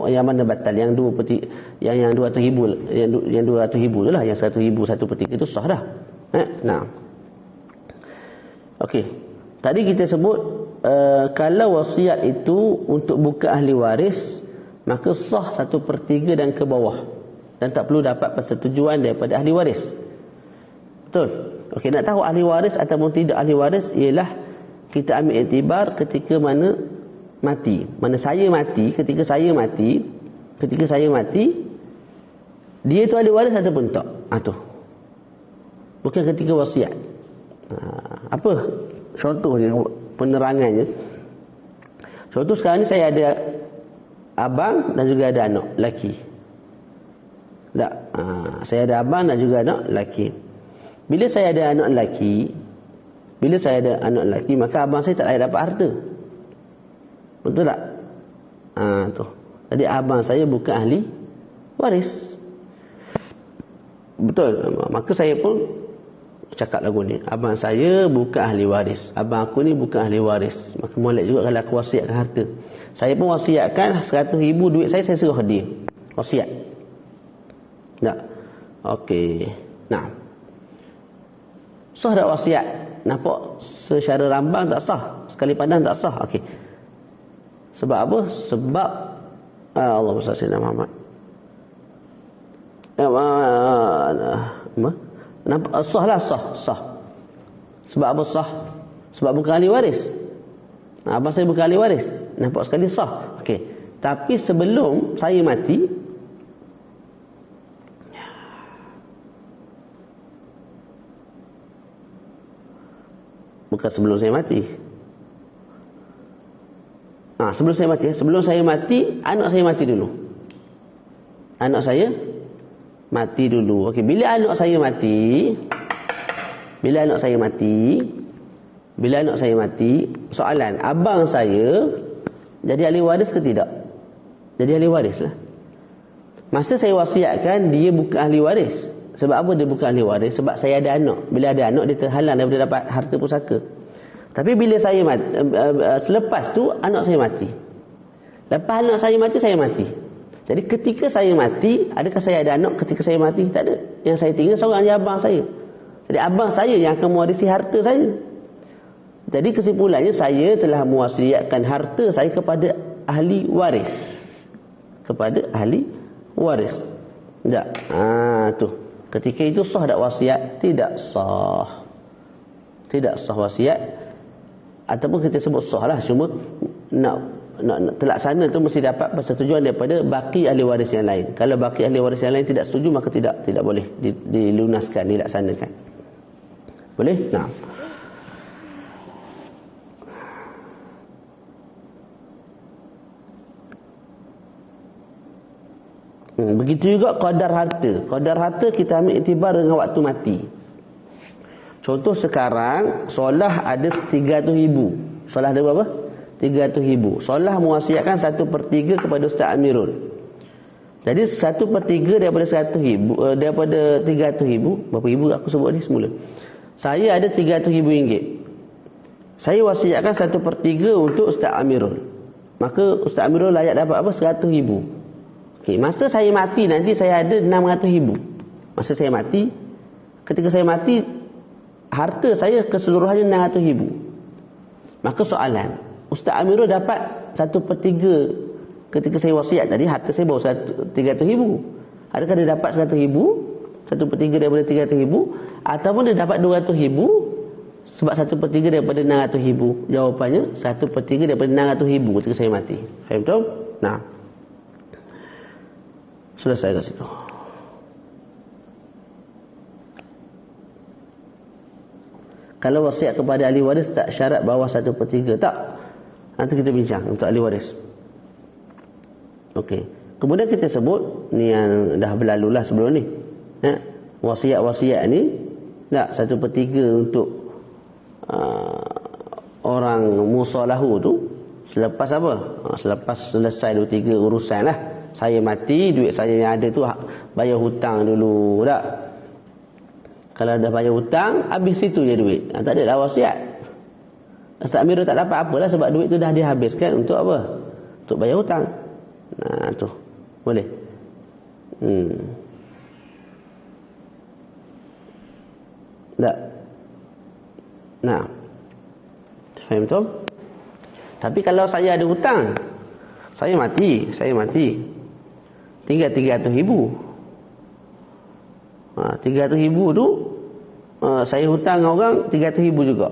Yang mana batal? Yang 200,000, yang 200,000 tu lah, yang 100,000 1/3 itu sah dah. Okey. Tadi kita sebut kalau wasiat itu untuk bukan ahli waris, maka sah 1/3 dan ke bawah, dan tak perlu dapat persetujuan daripada ahli waris. Betul? Okey, nak tahu ahli waris ataupun tidak ahli waris, ialah kita ambil iktibar ketika mana mati. Mana saya mati, ketika saya mati, dia tu ahli waris ataupun tak? Tu. Bukan ketika wasiat. Apa contoh dia, penerangannya? Contoh sekarang ni saya ada abang dan juga ada anak lelaki. Tak, saya ada abang dan juga anak lelaki. Bila saya ada anak lelaki, maka abang saya tak layak dapat harta. Betul tak? Tu. Jadi abang saya bukan ahli waris. Betul. Maka saya pun cakap lagu ni, abang saya bukan ahli waris, abang aku ni bukan ahli waris, maka molek juga kalau aku wasiatkan harta. Saya pun wasiatkan 100,000 duit saya serah dia. Wasiat. Tak? Okey. Nah. Sah tak wasiat? Nampak secara rambang tak sah, sekali pandang tak sah. Okey. Sebab apa? Sebab Allah SWT Muhammad. Nampak sah lah, sah. Sebab apa sah? Sebab bukan ahli waris. Abang saya bukan ahli waris. Nampak sekali sah. Okey. Tapi sebelum saya mati, bukan sebelum saya mati. Sebelum saya mati, anak saya mati dulu. Anak saya mati dulu. Okey, bila anak saya mati, soalan, abang saya jadi ahli waris ke tidak? Jadi ahli waris lah. Masa saya wasiatkan, dia bukan ahli waris. Sebab apa dia bukan ahli waris? Sebab saya ada anak. Bila ada anak, dia terhalang daripada dapat harta pusaka. Tapi bila saya mati, selepas tu anak saya mati. Lepas anak saya mati, saya mati. Jadi ketika saya mati, adakah saya ada anak ketika saya mati? Tak ada. Yang saya tinggal seorang je abang saya. Jadi abang saya yang akan mewarisi harta saya. Jadi kesimpulannya, saya telah mewasiatkan harta saya kepada ahli waris. Kepada ahli waris. Tak? Tu. Ketika itu sah tak wasiat? Tidak sah. Tidak sah wasiat. Ataupun kita sebut sah lah. Cuma nak terlaksana tu mesti dapat persetujuan daripada baki ahli waris yang lain. Kalau baki ahli waris yang lain tidak setuju, maka tidak boleh dilunaskan, dilaksanakan. Boleh? Nah. Begitu juga qadar harta. Qadar harta kita ambil iktibar dengan waktu mati. Contoh sekarang, solah ada 300,000. Solah ada berapa? 300,000. Solah mewasiatkan 1/3 kepada Ustaz Amirul. Jadi 1/3 daripada 100,000, daripada 300,000, berapa ribu aku sebut ni semula. Saya ada 300,000 ringgit. Saya wasiatkan 1/3 untuk Ustaz Amirul. Maka Ustaz Amirul layak dapat apa? 100,000. Okey, masa saya mati nanti saya ada 600,000. Masa saya mati, ketika saya mati, harta saya keseluruhannya 600,000. Maka soalan, Ustaz Amirul dapat 1/3 ketika saya wasiat tadi, harta saya baru 300,000. Adakah dia dapat 100,000? 1/3 daripada 300,000? Ataupun dia dapat 200,000 sebab 1/3 daripada 600,000? Jawapannya 1/3 daripada 600,000 ketika saya mati. Faham betul? Nah, sudah saya kat situ. Kalau wasiat kepada ahli waris tak syarat bawah 1/3? Tak. Nanti kita bincang untuk ahli waris. Okey. Kemudian kita sebut ni yang dah berlalu lah sebelum ni. Wasiat-wasiat ni tak 1/3 untuk orang musalahu tu selepas apa? Selepas selesai 2-3 urusan lah. Saya mati, duit saya yang ada tu bayar hutang dulu, tak? Kalau dah bayar hutang, habis situ je duit. Tak ada lah wasiat. Ustaz Amirul tak dapat apalah sebab duit tu dah dihabiskan untuk apa? Untuk bayar hutang. Tu. Boleh. Tak? Nah. Faham tu? Tapi kalau saya ada hutang, saya mati. Tinggal 300,000. 300,000 tu saya hutang orang 300,000 juga.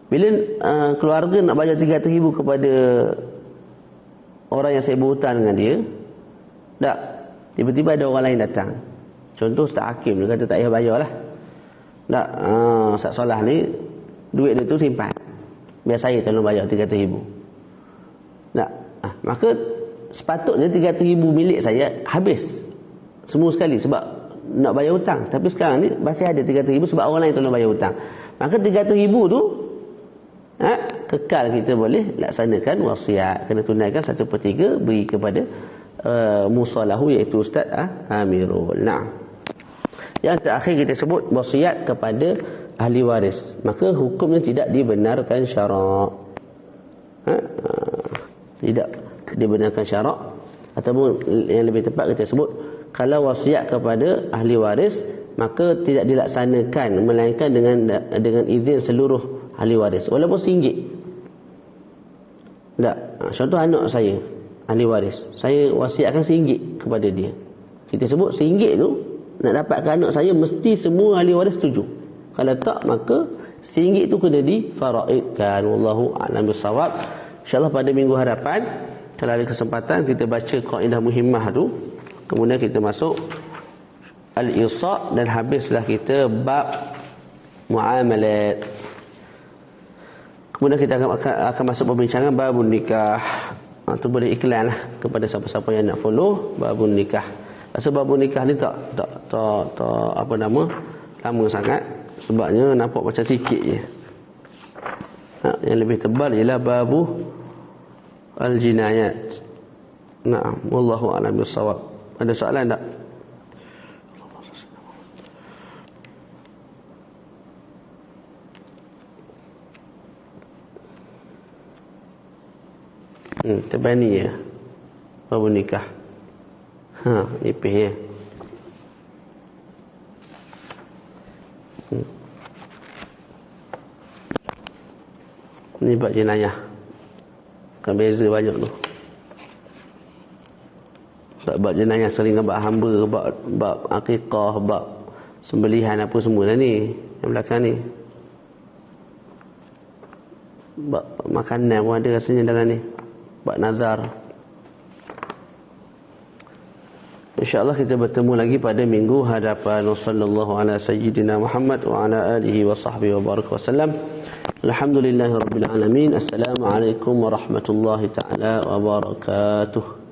Bila keluarga nak bayar 300,000 kepada orang yang saya berhutang dengan dia, tak, tiba-tiba ada orang lain datang. Contoh Ustaz Hakim, dia kata tak payah bayar lah. Tak, Ustaz Solah ni duit dia tu simpan, biar saya tolong bayar 300,000. Tak, maka sepatutnya 300,000 milik saya habis semua sekali sebab nak bayar hutang. Tapi sekarang ni masih ada 300,000 sebab orang lain tolong bayar hutang. Maka 300,000 tu kekal kita boleh laksanakan wasiat, kena tunaikan 1/3 beri kepada musalahu iaitu Ustaz Amirul. Nah, Yang terakhir kita sebut wasiat kepada ahli waris, maka hukumnya tidak dibenarkan syarak. Tidak dibenarkan syarak, ataupun yang lebih tepat kita sebut, kalau wasiat kepada ahli waris maka tidak dilaksanakan melainkan dengan izin seluruh ahli waris, walaupun RM1. Tak, contoh anak saya ahli waris, saya wasiatkan RM1 kepada dia. Kita sebut RM1 tu nak dapatkan anak saya mesti semua ahli waris setuju. Kalau tak, maka RM1 tu kena difaraidkan. Wallahu a'lam bissawab. InsyaAllah pada minggu hadapan, kalau ada kesempatan, kita baca kaedah muhimmah tu, kemudian kita masuk al-isa' dan habislah kita bab muamalat. Kemudian kita akan masuk perbincangan babun nikah. Tu boleh iklan lah kepada siapa-siapa yang nak follow babun nikah. Rasa babun nikah ni tak apa nama, lama sangat, sebabnya nampak macam sikit je. Yang lebih tebal ialah babu al-jinayat. Naam, wallahu a'lam bissawab. Ada soalan tak? Terbani ya babu nikah. Nipis ya. Ni bab jenayah. Kan beza banyak tu. Tak bab jenayah sering bab hamba, bab akikah, bab sembelihan apa semua dah ni. Yang belakang ni. Bab makanan pun ada rasanya dalam ni. Bab nazar. InsyaAllah kita bertemu lagi pada minggu hadapan. Wassallallahu ala sayyidina Muhammad wa ala alihi wa sahbihi wa baraka wa sallam. Alhamdulillahi rabbil alamin. Assalamualaikum warahmatullahi ta'ala wabarakatuh.